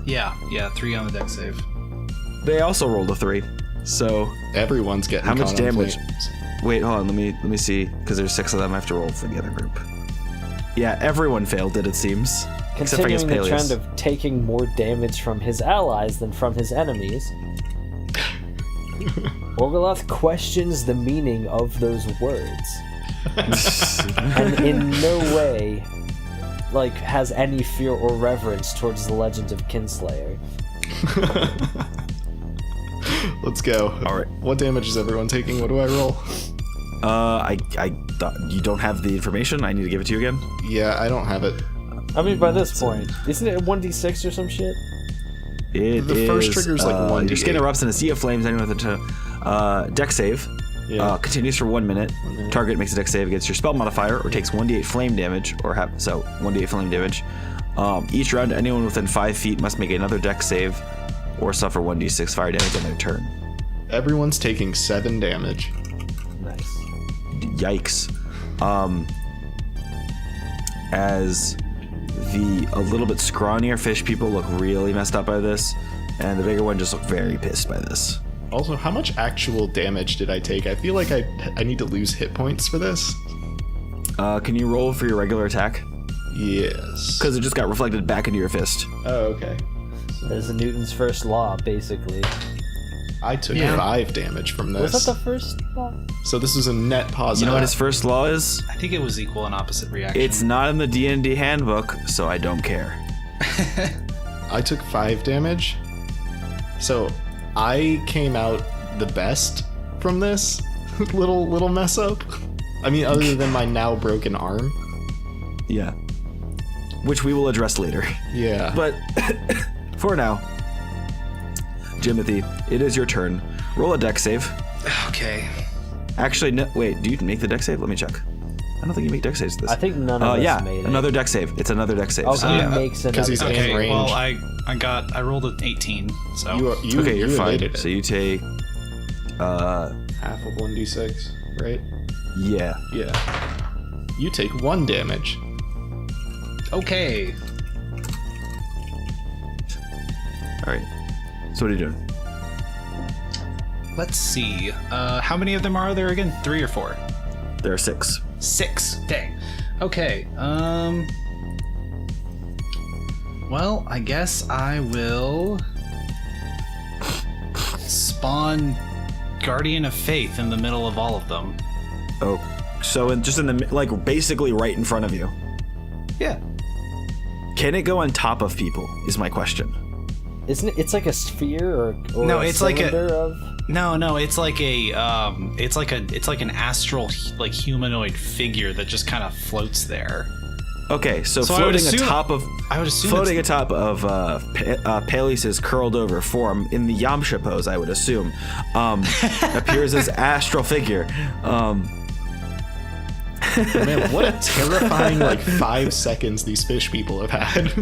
Yeah, 3 on the deck save. They also rolled a 3. So Everyone's getting How much caught on damage? flames. wait, hold on. Let me see, because there's 6 of them. I have to roll for the other group. Yeah, everyone failed it. It seems, except I guess Continuing the Paelius. trend of taking more damage from his allies than from his enemies, Orgoloth questions the meaning of those words. And in no way has any fear or reverence towards the legend of Kinslayer. Let's go. All right. What damage is everyone taking? What do I roll? I thought you don't have the information. I need to give it to you again. Yeah, I don't have it. I mean, by this point, isn't it 1d6 or some shit? The first trigger's like 1d8. Your skin erupts in a sea of flames. Anyone with a dex save continues for 1 minute. Target makes a dex save against your spell modifier or takes 1d8 flame damage, 1d8 flame damage. Each round, anyone within 5 feet must make another dex save or suffer 1d6 fire damage on their turn. Everyone's taking 7 damage. Nice. Yikes. As the a little bit scrawnier fish people look really messed up by this, and the bigger one just look very pissed by this. Also, how much actual damage did I take? I feel like I need to lose hit points for this. Can you roll for your regular attack? Yes. Because it just got reflected back into your fist. Oh, okay. There's Newton's first law, basically. I took Yeah. 5 damage from this. Was that the first law? So this was a net positive. You know what his first law is? I think it was equal and opposite reaction. It's not in the D&D handbook, so I don't care. I took 5 damage. So I came out the best from this little mess up. I mean, other than my now broken arm. Yeah. Which we will address later. Yeah. But for now, Jimothy, it is your turn. Roll a dex save. Okay. Actually, no, wait, do you make the dex save? Let me check. I don't think you make dex saves this. I think none of us made it. Another dex save. It's another dex save. Oh, so, he yeah. makes Because he's another. in range. Well, I rolled an 18. So You Okay, you're fine. evaded it. So you take, half of 1d6, right? yeah. Yeah. You take 1 damage. okay. All right. So what are you doing? Let's see. How many of them are there again? 3 or 4? There are 6. 6. Dang. Okay. Well, I guess I will spawn Guardian of Faith in the middle of all of them. Oh, so just in the like basically right in front of you. Yeah. Can it go on top of people? Is my question. Isn't it? It's like a sphere or No, a it's like a- cylinder of. No, it's like it's like an astral like humanoid figure that just kind of floats there. Okay, so So I would floating assume- atop of I would assume floating atop of Paelius' curled over form in the Yamcha pose, I would assume, appears as astral figure. Man, what a terrifying 5 seconds these fish people have had.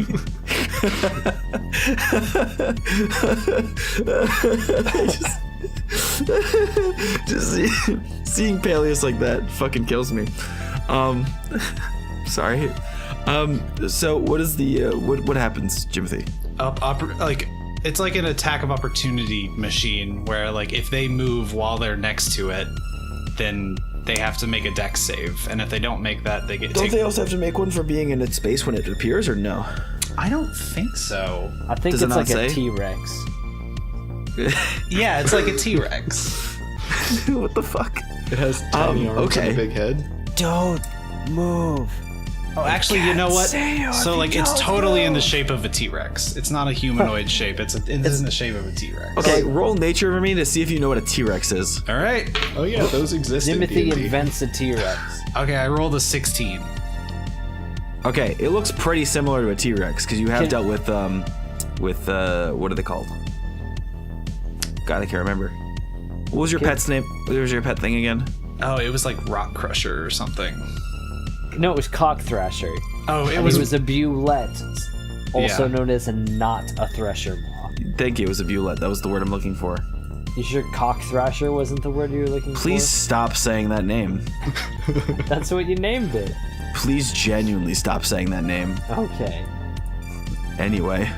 Just seeing Paelius like that fucking kills me. Sorry. So what is the what happens, Jimothy? It's like an attack of opportunity machine where like if they move while they're next to it, then they have to make a dex save, and if they don't make that, they get. Don't they also have to make one for being in its space when it appears, or no? I don't think so. I think Does it it's not like say? a T-Rex. Yeah, it's like a T-Rex. What the fuck? It has tiny arms okay. and a big head. Don't move. Oh, actually, you know what? say you So if like you it's don't totally in the move. shape of a T-Rex. It's not a humanoid shape. It's in the shape of a T-Rex. Okay, roll nature for me to see if you know what a T-Rex is. All right. Oh yeah, those exist in Timothy D&D. invents a T-Rex. Okay, I rolled a 16. Okay, it looks pretty similar to a T-Rex because you have Can- dealt with what are they called? God, I can't remember. What was your pet's name? What was your pet thing again? Oh, it was like Rock Crusher or something. No, it was Cock Thrasher. Oh, it And was. he was a Bewlet, also Yeah. known as a not a Thresher Maw. Thank you. It was a Violette. That was the word I'm looking for. You sure Cock Thrasher wasn't the word you were looking Please stop saying that name. for? That's what you named it. Please genuinely stop saying that name. Okay. Anyway,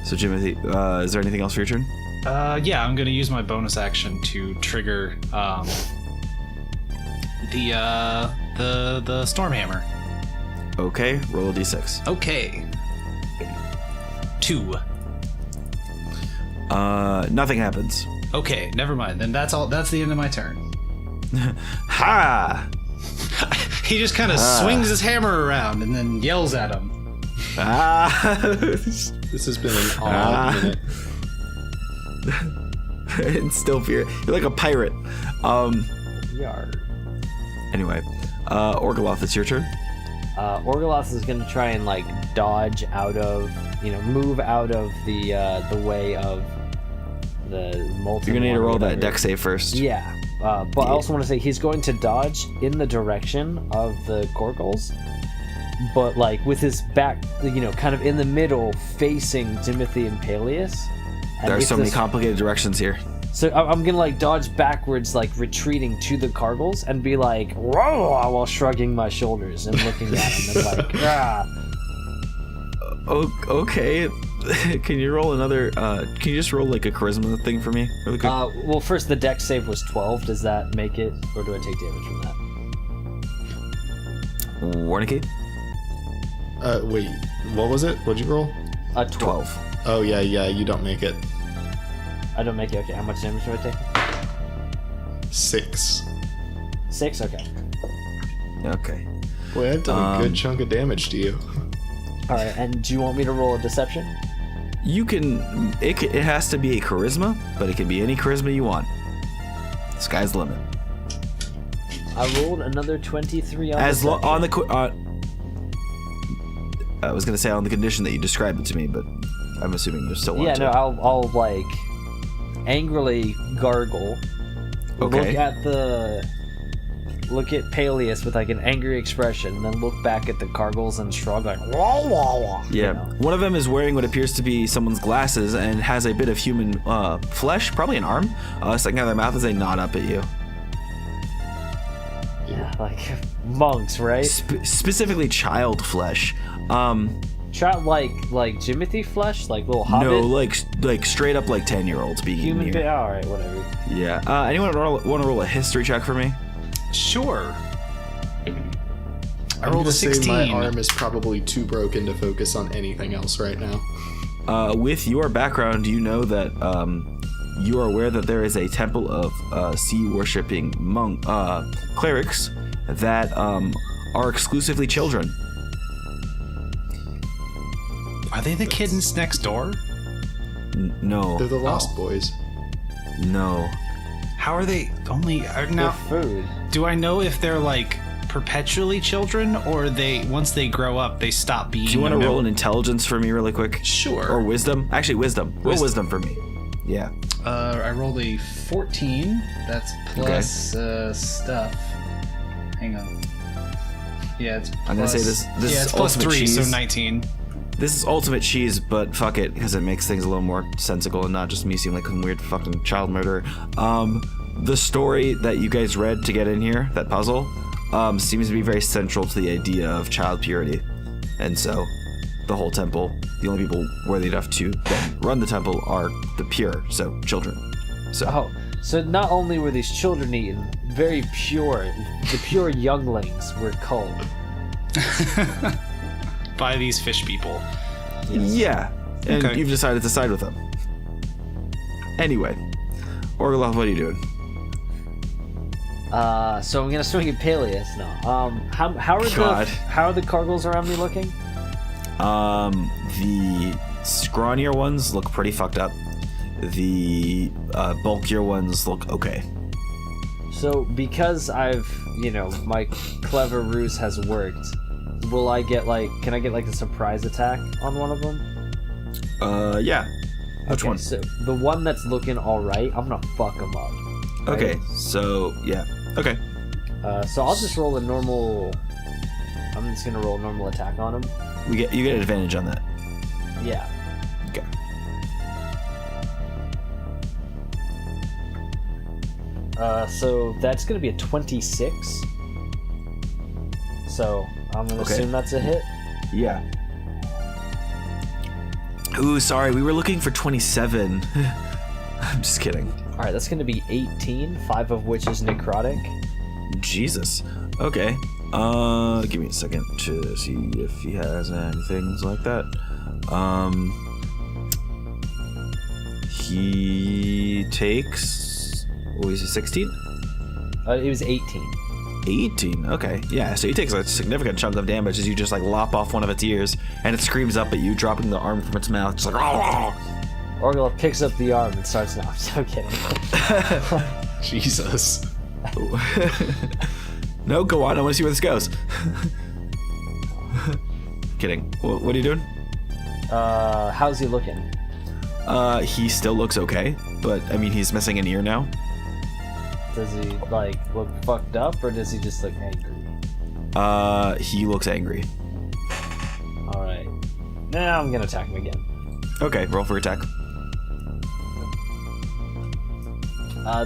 so Jimothy, is there anything else for your turn? Yeah, I'm gonna use my bonus action to trigger the storm hammer. Okay, roll a d6. Okay. 2. Nothing happens. Okay, never mind. Then that's all. That's the end of my turn. Ha! He just kind of swings his hammer around and then yells at him. Ah! This has been an odd minute. And still fear. You're like a pirate. Yar. Anyway, Orgoloth, it's your turn. Orgoloth is gonna try and dodge out of, move out of the way of the molten. You're gonna need to one or roll that whatever. dex save first. Yeah, but I also want to say he's going to dodge in the direction of the Gorgles, but with his back, kind of in the middle, facing Jimothy and Paelius. And There are if so many this- complicated directions here. So I'm gonna dodge backwards, retreating to the Cargles, and be like, "Whoa," while shrugging my shoulders and looking at him and ah. Oh, okay. Can you roll another? Can you just roll a charisma thing for me, really quick? Well, first the dex save was 12. Does that make it, or do I take damage from that? Warncke? Wait, what was it? What'd you roll? 12. Oh yeah, you don't make it. I don't make it. Okay, how much damage do I take? 6. 6. Okay. Okay. Boy, I've done a good chunk of damage to you. All right. And do you want me to roll a deception? You can. It has to be a charisma, but it can be any charisma you want. Sky's the limit. I rolled another 23 on As deception. on the. I was gonna say on the condition that you described it to me, but I'm assuming you still want Yeah, to. no, I'll angrily gargle Okay. Look at Paelius with like an angry expression, and then look back at the Cargles and shrug like wah wah wah. Yeah. One of them is wearing what appears to be someone's glasses and has a bit of human flesh, probably an arm, sticking out of their mouth as they nod up at you. Yeah, like monks, right? Specifically child flesh. Child like Jimothy flesh, like little hobbit. No, like straight up like 10-year-olds being human. here. All right, whatever. Yeah. Anyone want to roll a history check for me? Sure. I I'm rolled gonna a say 16. my arm is probably too broken to focus on anything else right now. With your background, you know that you are aware that there is a temple of sea-worshipping monk clerics that are exclusively children. Are they the kids next door? No. They're the Lost Boys. No. How are they only now? Their food. Do I know if they're like perpetually children, or they once they grow up they stop being? Do you want to roll an intelligence for me really quick? Sure. Or wisdom? Actually, wisdom. Roll wisdom for me. Yeah. I rolled a 14. That's plus stuff. Hang on. Yeah, it's. I'm gonna say this Yeah, is it's plus ultimate 3, cheese. so 19. This is ultimate cheese, but fuck it, because it makes things a little more sensical and not just me seem like some weird fucking child murderer. The story that you guys read to get in here, that puzzle, seems to be very central to the idea of child purity. And so, the whole temple, the only people worthy enough to then run the temple are the pure, so children. So, Oh, so not only were these children eaten, very pure, the pure younglings were culled. By these fish people. yeah, and Okay. you've decided to side with them. Anyway, Orgoloth, what are you doing? So I'm gonna swing at Paelius now. How are the Cargles around me looking? The scrawnier ones look pretty fucked up. The bulkier ones look okay. So because my clever ruse has worked, will I get can I get a surprise attack on one of them? Yeah. Which one? So the one that's looking alright, I'm gonna fuck him up. right? Okay, so yeah. Okay. So I'll just roll a normal. I'm just gonna roll a normal attack on him. You get an advantage on that. Yeah. Okay. So that's gonna be a 26. So I'm gonna assume that's a hit. Yeah. Ooh, sorry, we were looking for 27. I'm just kidding. All right, that's gonna be 18. 5 of which is necrotic. Jesus. Okay. Give me a second to see if he has any things like that. He takes. What was it? 16? It was 18. 18. Okay. Yeah. So he takes a significant chunk of damage as you just lop off one of its ears, and it screams up at you, dropping the arm from its mouth, just Orgoloth picks up the arm and starts. No, I'm so kidding. Jesus. No, go on. I want to see where this goes. Kidding. What are you doing? How's he looking? He still looks okay, but I mean, he's missing an ear now. Does he look fucked up, or does he just look angry? He looks angry. All right. Now I'm gonna attack him again. Okay, roll for attack.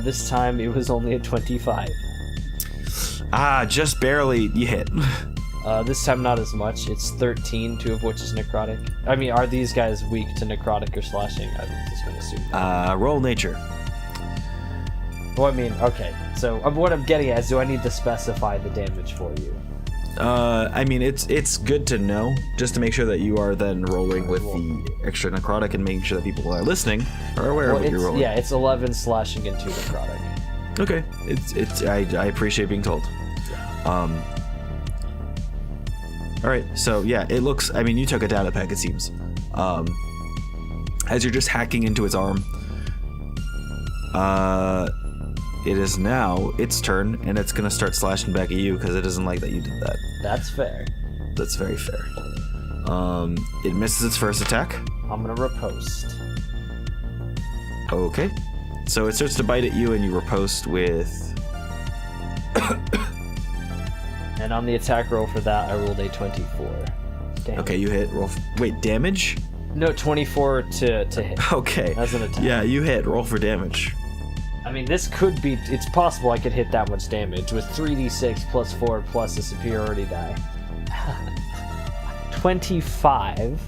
This time it was only a 25. Just barely. You hit. This time not as much. It's 13, 2 of which is necrotic. I mean, are these guys weak to necrotic or slashing? I'm just gonna assume. Roll nature. Well, I mean, okay. So what I'm getting at is, do I need to specify the damage for you? I mean, it's good to know, just to make sure that you are then rolling with the extra necrotic and making sure that people who are listening are aware of what you're rolling. Yeah, it's 11 slashing and 2 necrotic. Okay, I appreciate being told. All right, so yeah, it looks. I mean, you took a data pack, it seems. As you're just hacking into its arm, it is now its turn, and it's gonna start slashing back at you because it doesn't like that you did that. That's fair. That's very fair. It misses its first attack. I'm gonna riposte. Okay, So it starts to bite at you, and you riposte with. And on the attack roll for that, I rolled a 24. Damn. Okay, you hit. Roll. Wait, damage? No, 24 to hit. Okay. As an attack. Yeah, you hit. Roll for damage. I mean, this could be. It's possible I could hit that much damage with 3d6 plus 4 plus a superiority die. 25.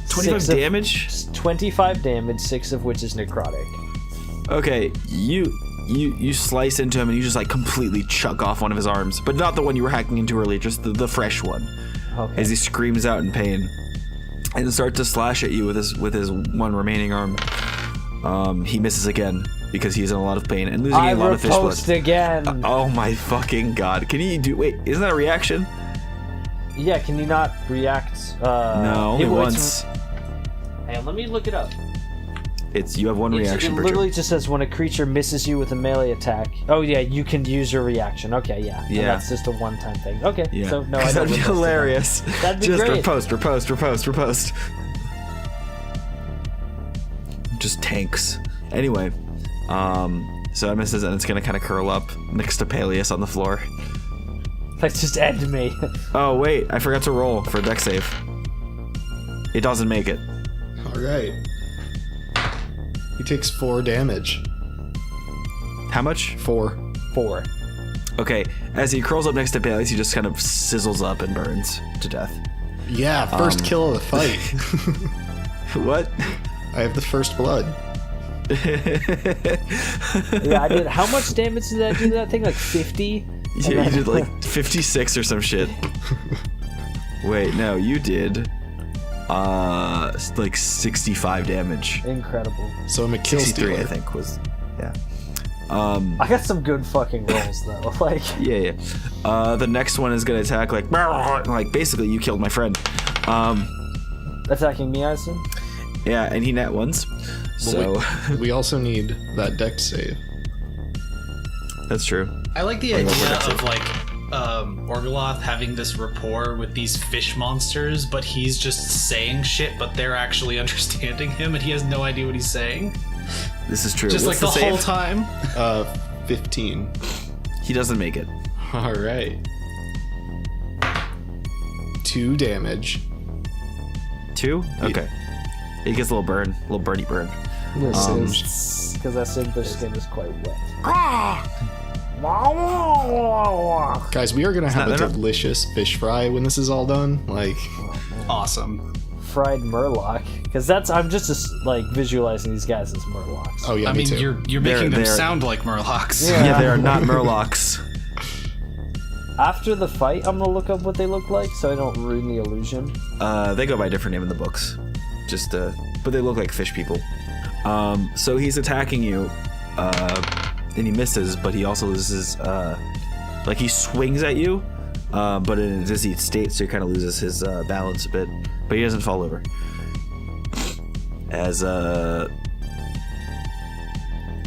25 damage? 25 damage, 6 of which is necrotic. Okay, you slice into him and you just like completely chuck off one of his arms, but not the one you were hacking into earlier, just the fresh one. Okay. As he screams out in pain and starts to slash at you with his one remaining arm. He misses again because he's in a lot of pain and losing a lot of fish blood. I again. Oh my fucking god! Can you do? Wait, isn't that a reaction? Yeah, can you not react? No, only once. Hang on, let me look it up. You have one reaction. It literally just says when a creature misses you with a melee attack. Oh yeah, you can use your reaction. Okay, yeah. And that's just a one-time thing. Okay, yeah. So no, I don't. That'd be hilarious. That'd be just great. Riposte. Just tanks. Anyway, so that misses, and it's gonna kind of curl up next to Paelius on the floor. That just end me. Oh wait, I forgot to roll for a dex save. It doesn't make it. All right. He takes 4 damage. How much? 4. 4. Okay, as he curls up next to Paelius, he just kind of sizzles up and burns to death. Yeah, first kill of the fight. What? I have the first blood. Yeah, I did. How much damage did I do to that thing? Like 50? Yeah, you did like 56 or some shit. Wait, no, you did like 65 damage. Incredible. So I'm a kill 63, stealer. I think was, yeah. I got some good fucking rolls though. Like, yeah. The next one is gonna attack like basically you killed my friend. attacking me, I assume? Yeah, and he net ones. So we also need that dex save. that's true. I like the idea of like Orgoloth having this rapport with these fish monsters, but he's just saying shit, but they're actually understanding him, and he has no idea what he's saying. This is true. Just What's like the whole save? time. 15. He doesn't make it. All right. 2 damage. 2? Okay. He gets a little burn, a little birdie burn. Because I assume their skin is quite wet. Guys, we are gonna have a they're not- delicious fish fry when this is all done. Like, Awesome. Fried murloc. Because I'm just like visualizing these guys as murlocs. oh yeah, I me mean, too. you're making them they're- sound like Murlocs. Yeah, they are not murlocs. After the fight, I'm gonna look up what they look like so I don't ruin the illusion. They go by a different name in the books. Just but they look like fish people. So he's attacking you, and he misses, but he also loses, like he swings at you, but in a dizzy state, so he kind of loses his balance a bit, but he doesn't fall over. As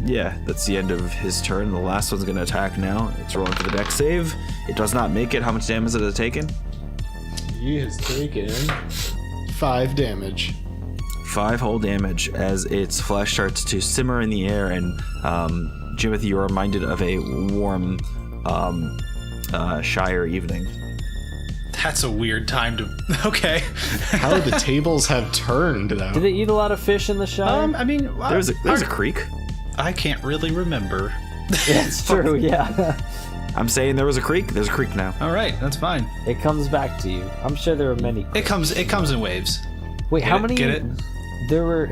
yeah, that's the end of his turn. The last one's gonna attack now. It's rolling for the dex save. It does not make it. How much damage has it taken? He has taken 5 damage. 5 whole damage as its flesh starts to simmer in the air, and Jimothy, you're reminded of a warm Shire evening. That's a weird time to. Okay. How the tables have turned though. Did they eat a lot of fish in the Shire? I mean, There's a creek. I can't really remember. Yeah, it's true, yeah. I'm saying there was a creek. There's a creek now. All right, that's fine. It comes back to you. I'm sure there are many. It comes in waves. Wait, how it? many? Get it? There were.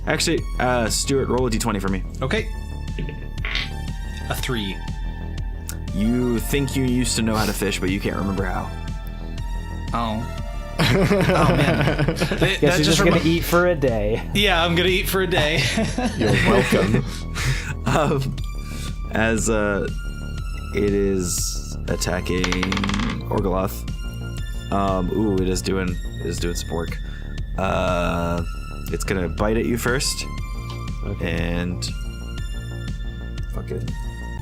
Actually, Stewart, roll a d20 for me. Okay. A 3. You think you used to know how to fish, but you can't remember how. Oh. Oh man. Guess you're just gonna eat for a day. Yeah, I'm gonna eat for a day. You're welcome. As it is attacking Orgoloth. Ooh, it is doing some work. It's gonna bite at you first. Okay. And fucking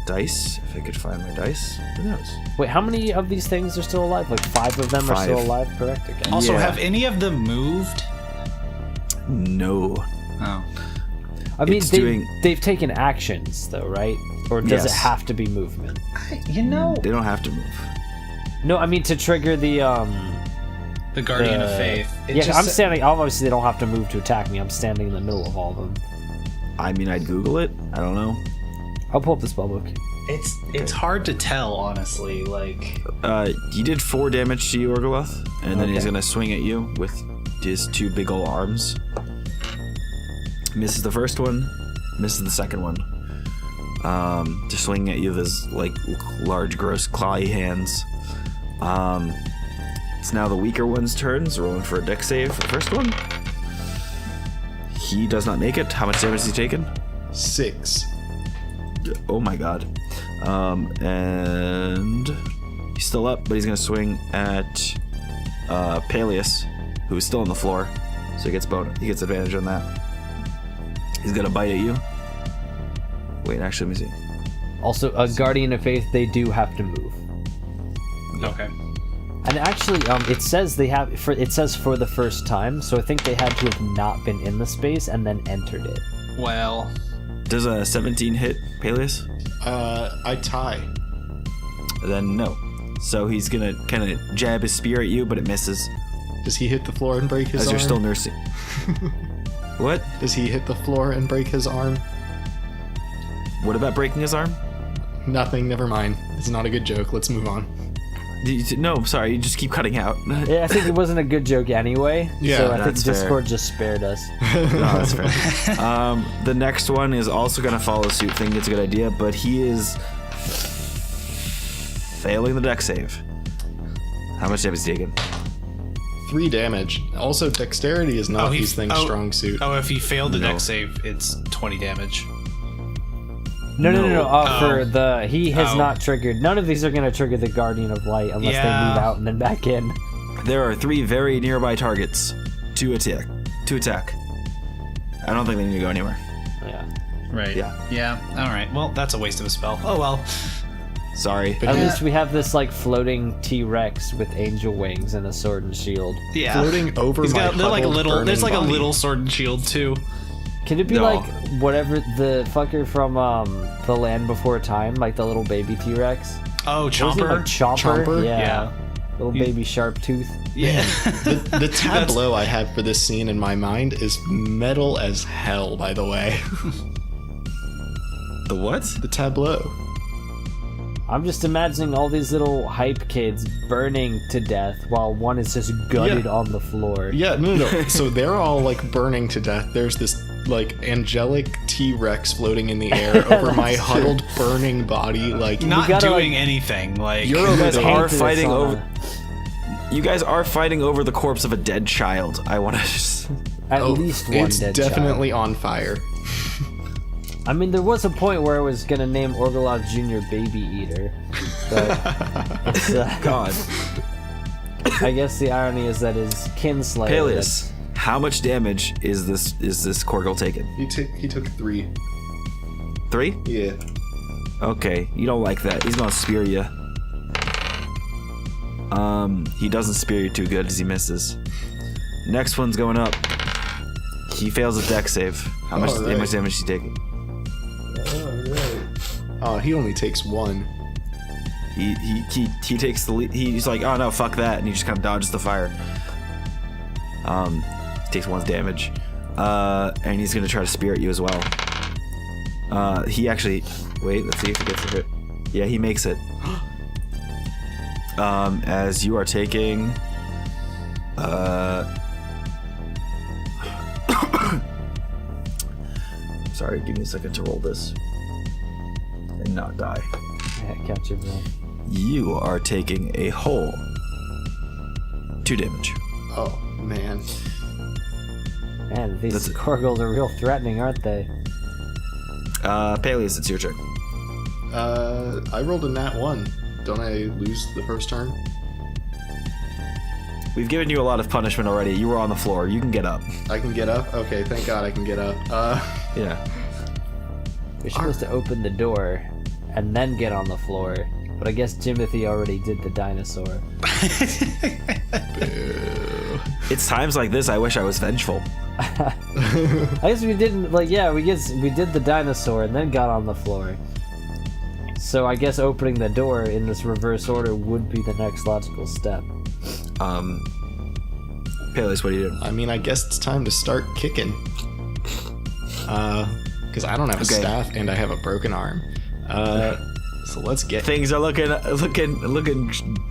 dice. If I could find my dice. Who knows? Wait, how many of these things are still alive? Like 5 of them are 5. still alive, correct? Okay. Also, Yeah. have any of them moved? No. Oh. I mean, It's doing- they've taken actions though, right? Or does it Yes. have to be movement? You know, They don't have to move. No, I mean to trigger the the Guardian of Faith. It Yeah, just I'm standing. Obviously, they don't have to move to attack me. I'm standing in the middle of all of them. I mean, I'd Google it. I don't know. I'll pull up the spellbook. It's hard to tell, honestly. Like, He did 4 damage to you, Orgoloth, and then he's Okay. gonna swing at you with his 2 big ol' arms. Misses the first one, misses the second one. Just swinging at you with his like large, gross, clawy hands. It's now the weaker one's turns. Rolling for a dex save for the first one. He does not make it. How much damage has he taken? 6. Oh my god. And he's still up, but he's gonna swing at Paelius, who is still on the floor. So he gets advantage on that. He's gonna bite at you. Wait, actually, let me see. Also, a Guardian of Faith, they do have to move. okay. And actually, it says it says for the first time, so I think they had to have not been in the space and then entered it. Well, Does a 17 hit Paelius? I tie. Then no. So he's gonna kind of jab his spear at you, but it misses Does he hit the floor and break his as arm? you're still nursing. What? Does he hit the floor and break his arm? What about breaking his arm? Nothing, never mind. It's not a good joke. Let's move on. No, sorry, you just keep cutting out. Yeah, I think it wasn't a good joke anyway. Yeah, so I think that's fair. Discord just spared us. No, that's fair. The next one is also going to follow suit, thinking it's a good idea, but he is failing the dex save. How much damage is he taking? 3 damage. Also, dexterity is not these things' strong suit. Oh, if he failed the No. dex save, it's 20 damage. No. Oh. For the he has Oh. not triggered. None of these are going to trigger the Guardian of Light unless they Yeah. move out and then back in. There are 3 very nearby targets to attack. I don't think they need to go anywhere. Yeah. Right. Yeah. Yeah. All right. Well, that's a waste of a spell. Oh well. Sorry. At least we have this like floating T-Rex with angel wings and a sword and shield. Yeah. Floating over He's my got they're like huddled, little. There's like burning a body. little sword and shield too. Can it be No. like whatever the fucker from The Land Before Time, like the little baby T-Rex? Oh, Was he Chomper. like Chomper? Chomper? Yeah. Yeah. Little baby sharp tooth. Yeah. The tableau I have for this scene in my mind is metal as hell, by the way. The what? The tableau. I'm just imagining all these little hype kids burning to death while one is just gutted Yeah. on the floor. Yeah, no. So they're all like burning to death. There's this like angelic T-Rex floating in the air over my huddled, burning body. Like, Not gotta, doing like- anything. Like You're You over guys there. are Painted fighting us on over. You guys are fighting over the corpse of a dead child. I want to just. At oh, least one it's dead definitely on fire. child. I mean, there was a point where I was gonna name Orgoloth Jr. Baby Eater, but it's, God. I guess the irony is that his kinslayer. Paelius, how much damage is this Korgel taking? He took 3. 3? Yeah. Okay, you don't like that. He's gonna spear you. He doesn't spear you too good as he misses. Next one's going up. He fails a dex save. How much Alright. damage is he taking? Oh, he only takes 1. He takes the lead. He's like, oh no, fuck that, and he just kind of dodges the fire. He takes 1's damage, and he's gonna try to spear at you as well. He actually, wait, let's see if he gets a hit. Yeah, he makes it. As you are taking, sorry, give me a second to roll this and not die. Yeah, catch it, bro. You are taking a whole 2 damage. Oh, man. Man, these That's it. Korgels are real threatening, aren't they? Paelius, it's your turn. I rolled a nat 1. Don't I lose the first turn? We've given you a lot of punishment already. You were on the floor. You can get up. I can get up? Okay, thank God I can get up. Yeah. You're supposed to open the door and then get on the floor. But I guess Jimothy already did the dinosaur. It's times like this I wish I was vengeful. I guess we didn't, we did the dinosaur and then got on the floor. So I guess opening the door in this reverse order would be the next logical step. Paelius, what are you doing? I mean, I guess it's time to start kicking. Because I don't have a staff and I have a broken arm. So let's get... Things are looking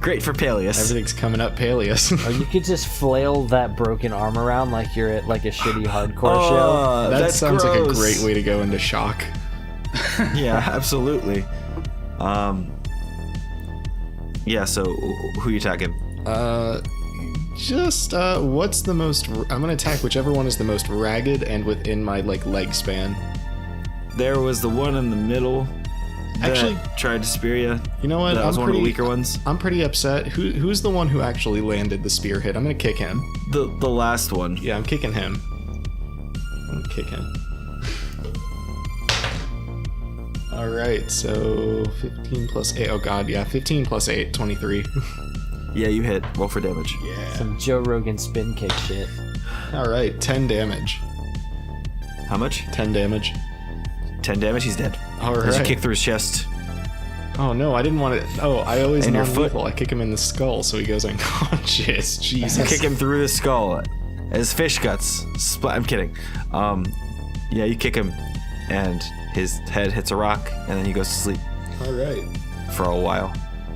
great for Paelius. Everything's coming up Paelius. Or you could just flail that broken arm around like you're at like a shitty hardcore show. That sounds gross. like a great way to go into shock. Yeah, absolutely. Yeah, so who are you attacking? What's the most... I'm gonna attack whichever one is the most ragged and within my, leg span. There was the one in the middle that Actually, tried to spear you. You know what? That was one of the weaker ones. I'm pretty upset. Who's the one who actually landed the spear hit? I'm gonna kick him. The last one. Yeah, I'm kicking him. I'm gonna kick him. Alright, so 15 plus 8. Oh god, yeah, 15 plus 8, 23. Yeah, you hit. Roll for damage. Yeah. Some Joe Rogan spin kick shit. Alright, 10 damage. How much? 10 damage. 10 damage, he's dead. Alright. As you kick through his chest. Oh no, I didn't want it. Oh, I always And your non-lethal. I kick him in the skull so he goes unconscious. You Jesus. kick him through the skull. His fish guts. I'm kidding. Yeah, you kick him, and his head hits a rock, and then he goes to sleep Alright. for a while.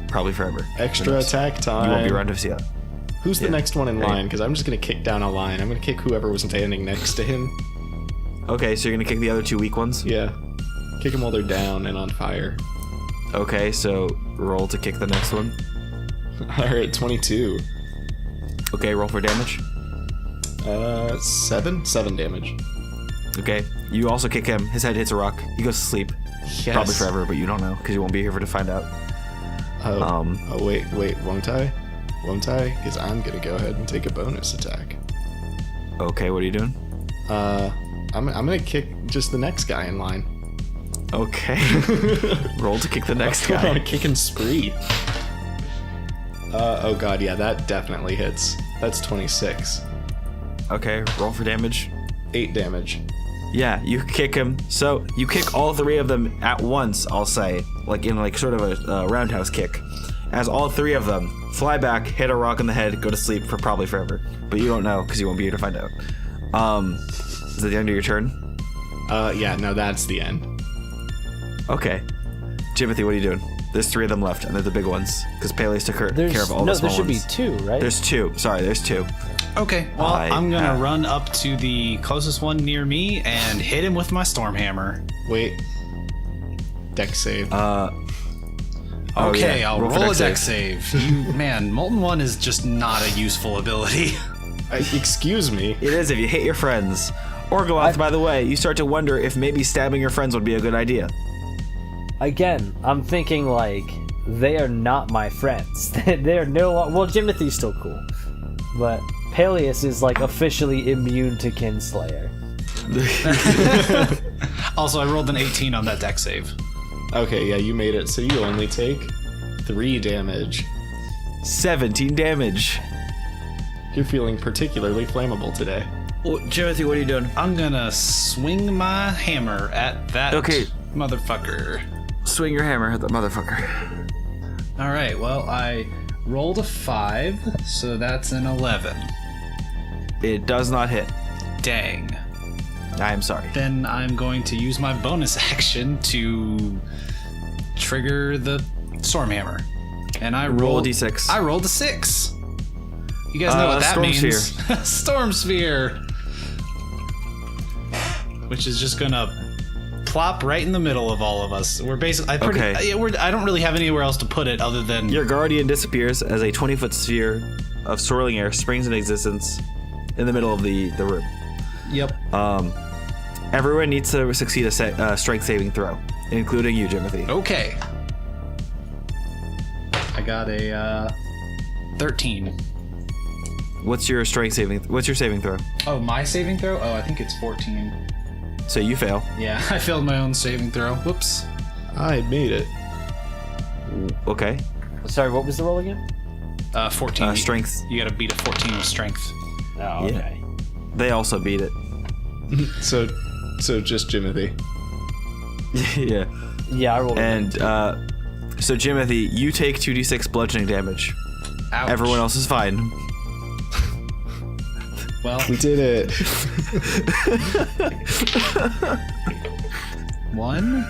Probably forever. Extra attack time. You won't be around to see that. Who's the Yeah. next one in Hey. line? Because I'm just going to kick down a line. I'm going to kick whoever was standing next to him. Okay, so you're gonna kick the other two weak ones? Yeah. Kick them while they're down and on fire. Okay, so roll to kick the next one. Alright, 22. Okay, roll for damage. 7? 7 damage. Okay, you also kick him. His head hits a rock. He goes to sleep. Yes. Probably forever, but you don't know because you won't be here for to find out. Oh, wait, won't I? Won't I? Because I'm going to go ahead and take a bonus attack. Okay, what are you doing? I'm going to kick just the next guy in line. Okay. Roll to kick the next On a guy. kicking spree. Oh god, yeah, that definitely hits. That's 26. Okay, roll for damage. 8 damage. Yeah, you kick him. So you kick all three of them at once, I'll say. Like in sort of a roundhouse kick. As all three of them fly back, hit a rock in the head, go to sleep for probably forever. But you don't know because you won't be here to find out. Is that the end of your turn? Yeah, no, that's the end. Okay. Jimothy, what are you doing? There's 3 of them left, and they're the big ones. Because Paelius took care of all the small there should ones. be 2, right? There's 2. Sorry, there's 2. Okay, well, I'm gonna run up to the closest one near me and hit him with my storm hammer. Wait. Dex save. Okay, yeah. I'll Roll for roll a dex dex save. Man, Molten 1 is just not a useful ability. Excuse me. It is if you hit your friends. Orgoloth, by the way, you start to wonder if maybe stabbing your friends would be a good idea. Again, I'm thinking they are not my friends. They're well, Jimothy's still cool, but Paelius is officially immune to kinslayer. Also, I rolled an 18 on that dex save. Okay, yeah, you made it. So you only take 3 damage. 17 damage. You're feeling particularly flammable today. Well, Jimothy, what are you doing? I'm gonna swing my hammer at that motherfucker. Swing your hammer at the motherfucker. All right, well, I rolled a 5, so that's an 11. It does not hit. Dang. I am sorry. Then I'm going to use my bonus action to trigger the storm hammer. And I Roll a rolled d6. I rolled a 6. You guys know what that Storm means. Sphere. Storm sphere. Which is just gonna plop right in the middle of all of us. We're basically I don't really have anywhere else to put it other than Your guardian disappears as a 20-foot sphere of swirling air springs into existence in the middle of the room. Yep. Everyone needs to succeed a strength saving throw, including you, Jimothy. Okay. I got a 13. What's your saving throw? Oh, my saving throw? Oh, I think it's 14. So you fail. Yeah, I failed my own saving throw. Whoops. I made it. Okay. Sorry, what was the roll again? 14. Strength. You gotta beat a 14 with strength. Oh, Yeah. okay. They also beat it. So just Jimothy. Yeah. Yeah, I rolled. And so Jimothy, you take 2d6 bludgeoning damage. Ouch. Everyone else is fine. Well, We did it. 1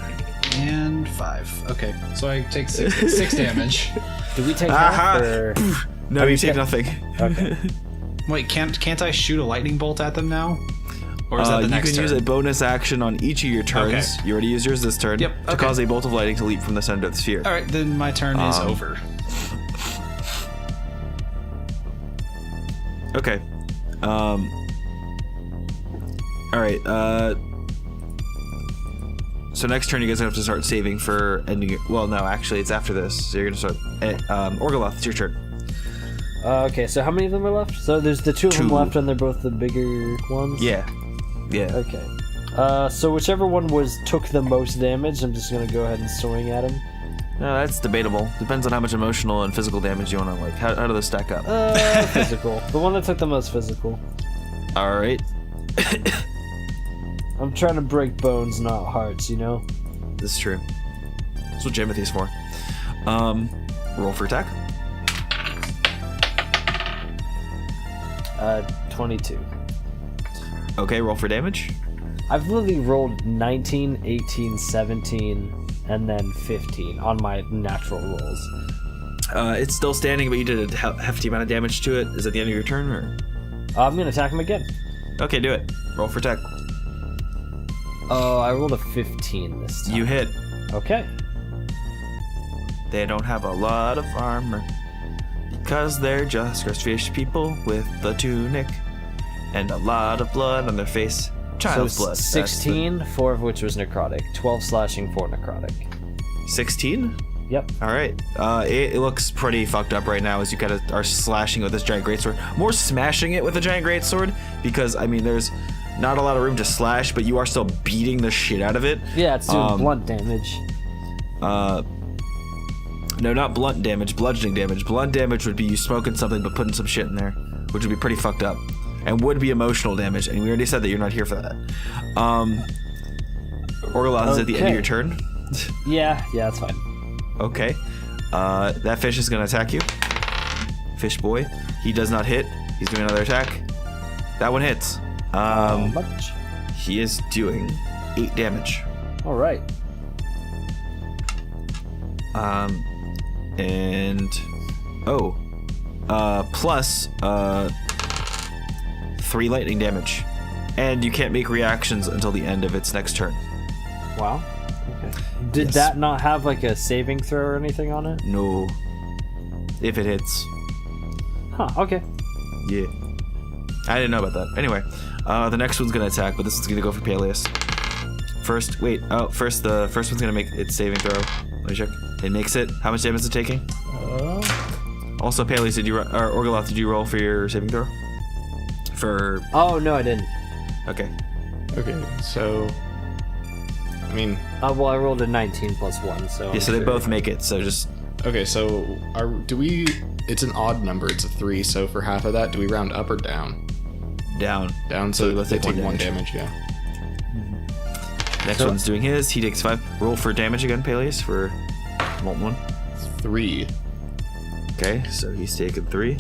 and 5. Okay, so I take 6 damage. Did we take Aha! half or? No, you Okay. take nothing. Okay. Wait, can't I shoot a lightning bolt at them now? Or is that the You next can turn? use a bonus action on each of your turns. Okay. You already used yours this turn. Yep, To okay. cause a bolt of lightning to leap from the center of the sphere. All right, then my turn is over. Okay. All right. So next turn, you guys have to start saving for ending it. Well, no, actually, it's after this. So you're gonna start. Orgoloth, it's your turn. Okay, so how many of them are left? So there's the two of them Two. left, and they're both the bigger ones. Yeah. Yeah. Okay. So whichever one took the most damage, I'm just gonna go ahead and swing at him. No, that's debatable. Depends on how much emotional and physical damage you want to like. How do those stack up? Physical. The one that took the most physical. All right. I'm trying to break bones, not hearts, you know? This is true. That's what Jimothy's for. Roll for attack. 22. Okay, roll for damage. I've literally rolled 19, 18, 17, and then 15 on my natural rolls. It's still standing, but you did a hefty amount of damage to it. Is it the end of your turn, or? I'm gonna attack him again. Okay, do it. Roll for attack. Oh, I rolled a 15 this time. You hit. Okay. They don't have a lot of armor because they're just fish people with the tunic and a lot of blood on their face. Child's blood. 16, 4 of which was necrotic. 12 slashing, 4 necrotic. 16? Yep. All right. It looks pretty fucked up right now as you kind of are slashing with this giant greatsword. More smashing it with a giant greatsword because, I mean, there's not a lot of room to slash, but you are still beating the shit out of it. Yeah, it's doing blunt damage. No, not blunt damage, bludgeoning damage. Blunt damage would be you smoking something but putting some shit in there, which would be pretty fucked up. And would be emotional damage, and we already said that you're not here for that. Orgoloth is at the end of your turn. Yeah, that's fine. Okay. That fish is gonna attack you. Fish boy. He does not hit. He's doing another attack. That one hits. Much. He is doing 8 damage. All right. Plus 3 lightning damage. And you can't make reactions until the end of its next turn. Wow. Okay. Did Yes. that not have like a saving throw or anything on it? No. If it hits. Huh. Okay. Yeah. I didn't know about that. Anyway, the next one's gonna attack, but this is gonna go for Paelius. First, the first one's gonna make its saving throw. Let me check. It makes it. How much damage is it taking? Also, Paelius, or Orgoloth, did you roll for your saving throw? Oh no, I didn't. Okay. Okay, so I mean, Well, I rolled a 19 plus 1, so. Yeah, so they both make it. So just okay, so it's an odd number, it's a 3, so for half of that, do we round up or down? down. Down, so let's they take take 1 damage. damage, yeah. Next So- one's doing his. He takes 5. Roll for damage again, Paelius, for molten one. 3. Okay, so he's taken 3.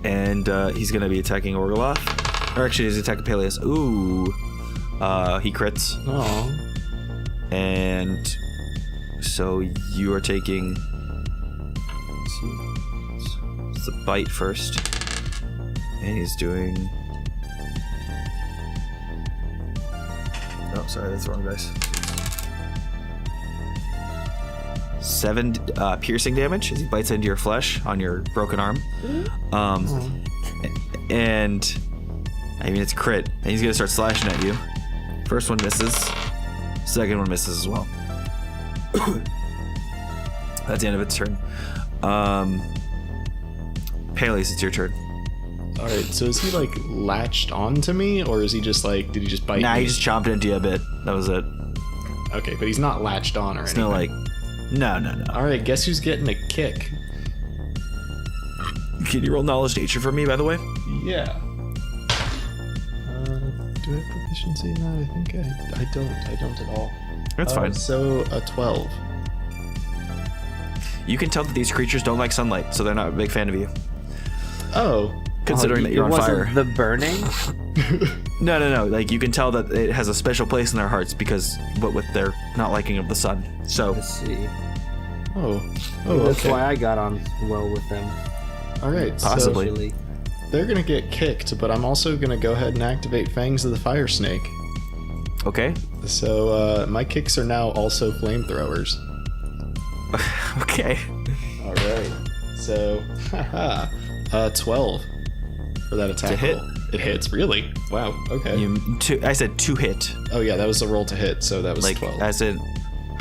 And he's gonna be attacking Orgoloth. Or actually, he's attacking Paelius. Ooh. He crits. Oh. And so you are taking. Let's see. It's the bite first. And he's doing. Oh, sorry, that's the wrong dice. 7 piercing damage as he bites into your flesh on your broken arm. And I mean, it's crit, and he's gonna start slashing at you. First one misses, second one misses as well. That's the end of its turn. Paelius, it's your turn. Alright, so is he like latched onto me, or is he just like, did he just bite Nah, me? he just chomped into you a bit. That was it. Okay, but he's not latched on or It's anything. no like, no. All right, guess who's getting a kick? Can you roll knowledge nature for me, by the way? Yeah. Do I have proficiency in that? I think I don't at all. That's fine. So a 12. You can tell that these creatures don't like sunlight, so they're not a big fan of you. Oh. Considering that you're on fire. The burning? No. Like, you can tell that it has a special place in their hearts because, but with their not liking of the sun. So, Let's see. Oh. That's Okay. why I got on well with them. All right. Possibly. So Actually. they're gonna get kicked, but I'm also gonna go ahead and activate Fangs of the Fire Snake. okay. So my kicks are now also flamethrowers. Okay. All right. So, 12 for that attack. To hit. roll. It hits, really? Wow. Okay. I said to hit. Oh yeah, that was a roll to hit, so that was Like, 12. as in.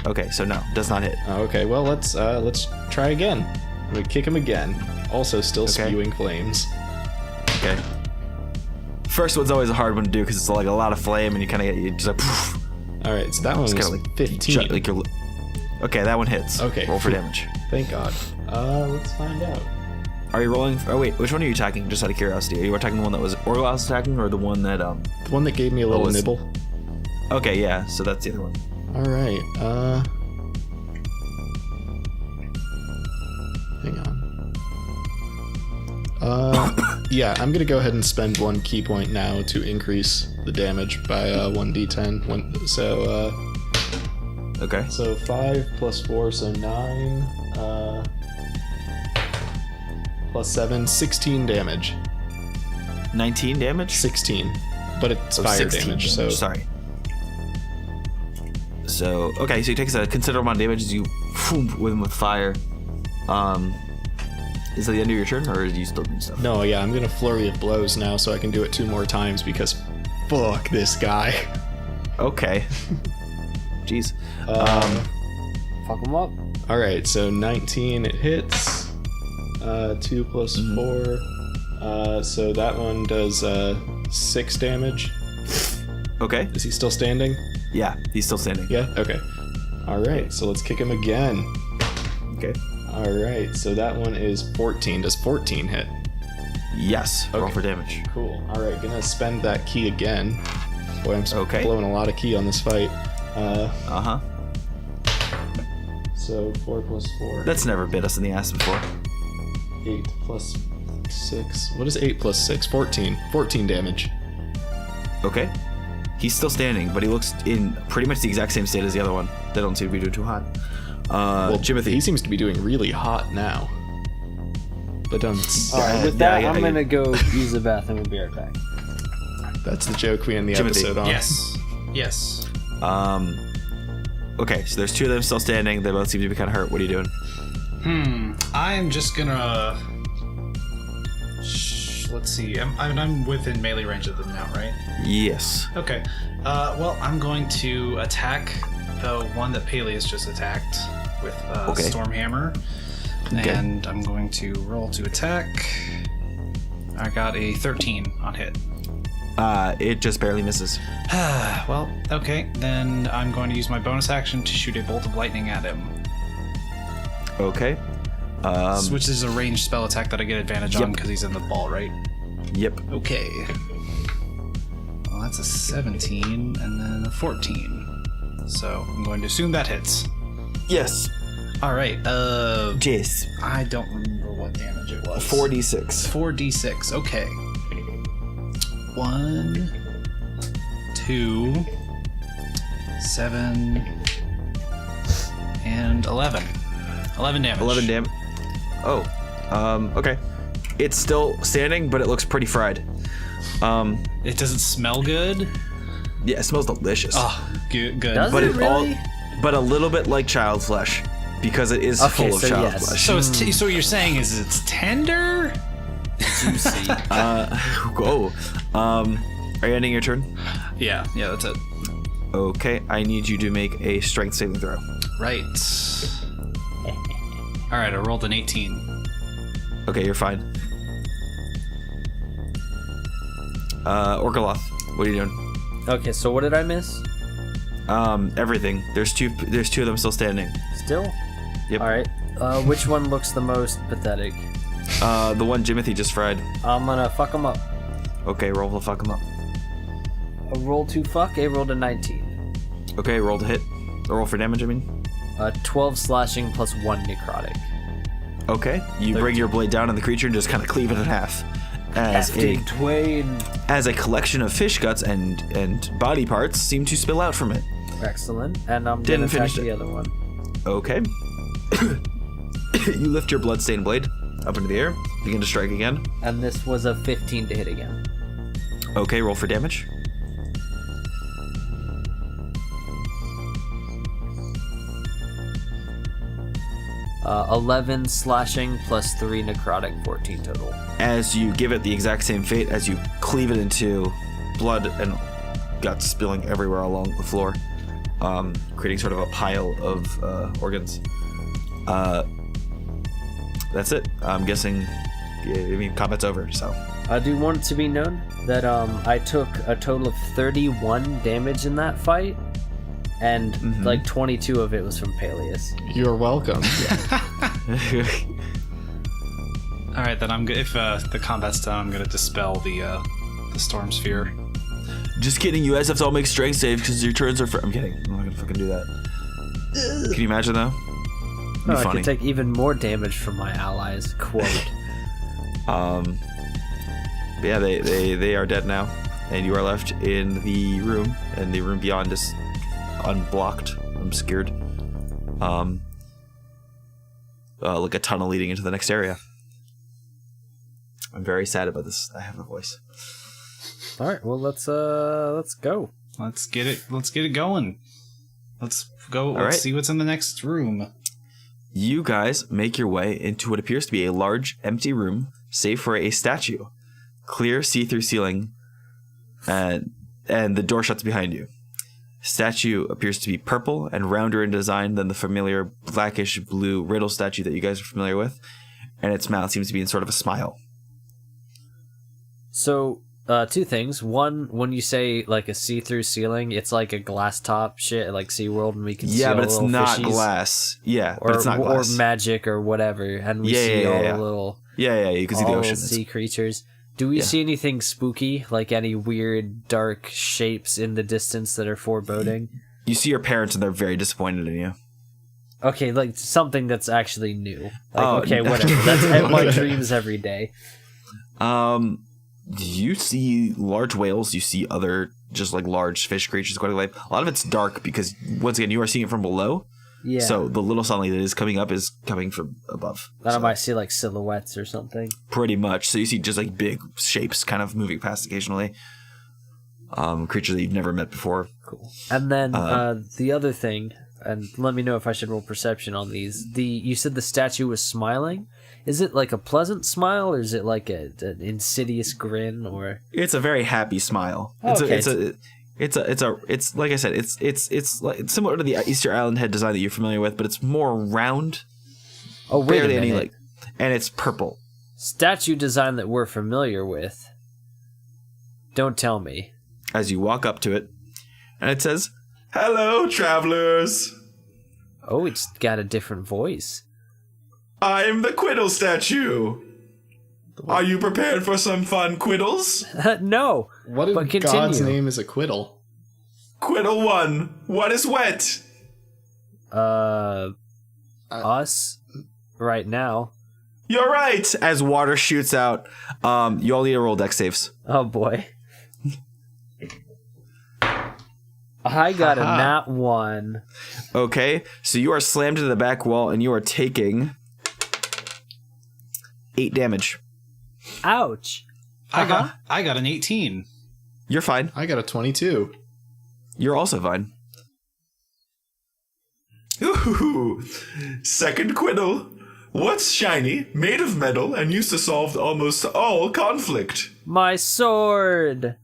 Okay, so no, does not hit. Okay, well let's try again. I'm gonna kick him again. Also, still Okay. spewing flames. Okay. First one's always a hard one to do because it's like a lot of flame and you kind of get you just like. Poof, All right, so that one was kind of like 15. like you're, okay, that one hits. Okay. Roll for damage. Thank God. Let's find out. Are you rolling? Oh wait, which one are you attacking? Just out of curiosity, are you attacking the one that was Orgoloths attacking, or the one that The one that gave me a little was- nibble. Okay, yeah. So that's the other one. All right. Hang on. Yeah, I'm gonna go ahead and spend 1 key point now to increase the damage by 1d10. Okay. So 5 plus 4, so 9. Plus 7, 16 damage. 19 damage. 16, but it's Oh, fire 16 damage. So sorry. So okay, so he takes a considerable amount of damage as you with him with fire. Is that the end of your turn, or are you still doing stuff? no, yeah, I'm gonna flurry of blows now, so I can do it 2 more times because fuck this guy. Okay. Jeez. Fuck them up. All right, so 19 it hits. 2 plus 4. So that one does 6 damage. Okay. Is he still standing? Yeah, he's still standing. Yeah. Okay. All right, so let's kick him again. Okay. All right, so that one is 14. Does 14 hit? Yes. Roll Okay. for damage. Cool. All right, gonna spend that key again. Boy, I'm Okay. blowing a lot of key on this fight. Uh-huh. So 4 plus 4. That's never bit us in the ass before. 8 plus 6. What is 8 plus 6? 14. 14 damage. Okay. He's still standing, but he looks in pretty much the exact same state as the other one. They don't seem to be doing too hot. Jimothy. He seems to be doing really hot now. But All right, with yeah, that, yeah, I'm yeah. gonna go use the bathroom and be right back. that's the joke we end the Jimothy. episode on. Yes. Okay, so there's 2 of them still standing. They both seem to be kind of hurt. What are you doing? I am just gonna. Let's see. I'm within melee range of them now, right? Yes. Okay. Well, I'm going to attack the one that Paelius just attacked with Okay. Stormhammer, Okay. and I'm going to roll to attack. I got a 13 on hit. It just barely misses. Well, okay. Then I'm going to use my bonus action to shoot a bolt of lightning at him, Okay. which is a ranged spell attack that I get advantage on because he's in the ball, right? Yep. Okay. Well, that's a 17 and then a 14. So I'm going to assume that hits. Yes. All right. Jace. I don't remember what damage it was. 4d6. 4d6. Okay. 1, 2, 7, and 11. 11 damage. 11 damage. Oh. Okay. It's still standing, but it looks pretty fried. It doesn't smell good. Yeah, it smells delicious. Oh, good. Does but it really? but a little bit like child flesh because it is Okay, full of so child yes. flesh. So so what you're saying is it's tender? Juicy. Whoa. Are you ending your turn? Yeah, that's it. Okay, I need you to make a strength saving throw. Right. All right, I rolled an 18. Okay, you're fine. Orgoloth, what are you doing? Okay, so what did I miss? Everything. There's two of them still standing. Still? Yep. All right. Which one looks the most pathetic? The one Jimothy just fried. I'm gonna fuck him up. Okay, roll to fuck him up. A roll to fuck. A rolled a 19. Okay, roll to hit. Or roll for damage, I mean. 12 slashing plus 1 necrotic. Okay, you bring your blade down on the creature and just kind of cleave it in half. As a collection of fish guts and body parts seem to spill out from it. Excellent. And I'm Didn't gonna attack finish the other one. Okay. You lift your bloodstained blade up into the air, begin to strike again. And this was a 15 to hit again. Okay, roll for damage. Uh, 11 slashing plus 3 necrotic, 14 total. As you give it the exact same fate, as you cleave it into blood and guts spilling everywhere along the floor, creating sort of a pile of organs. That's it. I'm guessing, combat's over, so. I do want it to be known that I took a total of 31 damage in that fight, and like 22 of it was from Paelius. You're welcome. All right, then if the combat's done, I'm gonna dispel the storm sphere. Just kidding, you guys have to all make strength saves because your turns are I'm kidding. I'm not gonna fucking do that. Can you imagine though? Oh, I could take even more damage from my allies. Quote. But yeah, they are dead now, and you are left in the room, and the room beyond is unblocked, obscured. Like a tunnel leading into the next area. I'm very sad about this. I have a voice. All right, well let's go. Let's get it going. Let's go. Let's see what's in the next room. You guys make your way into what appears to be a large, empty room, save for a statue. Clear, see-through ceiling, and the door shuts behind you. Statue appears to be purple and rounder in design than the familiar blackish blue riddle statue that you guys are familiar with, and its mouth seems to be in sort of a smile. So, two things. One, when you say like a see-through ceiling, it's like a glass top shit like SeaWorld, and we can see all but it's the little not fishies. Glass. Yeah, but it's not glass. Or magic or whatever, and we see all the little you can see the ocean. Sea creatures. Do we see anything spooky, like any weird dark shapes in the distance that are foreboding? You see your parents and they're very disappointed in you. Okay, like something that's actually new. Like, okay, whatever. That's my dreams every day. You see large whales. You see other just like large fish creatures. Quite a lot of it's dark because once again you are seeing it from below. Yeah. So the little sunlight that is coming up is coming from above. Then I might see like silhouettes or something. Pretty much. So you see just like big shapes kind of moving past occasionally. Creatures that you've never met before. Cool. And then the other thing, and let me know if I should roll perception on these. You said the statue was smiling. Is it like a pleasant smile, or is it like an insidious grin, or? It's a very happy smile. It's like I said, it's similar to the Easter Island head design that you're familiar with, but it's more round. Oh, wait a minute. And it's purple. Statue design that we're familiar with. Don't tell me. As you walk up to it, and it says, "Hello, travelers." Oh, it's got a different voice. I'm the Quiddle statue. Are you prepared for some fun quiddles? No. What in God's name is a quiddle? Quiddle 1. What is wet? Us? Right now. You're right. As water shoots out, you all need to roll dex saves. Oh boy. I got a nat 1. Okay, so you are slammed into the back wall and you are taking 8 damage. Ouch. I got an 18. You're fine. I got a 22. You're also fine. Ooh, second quiddle. What's shiny, made of metal, and used to solve almost all conflict? My sword.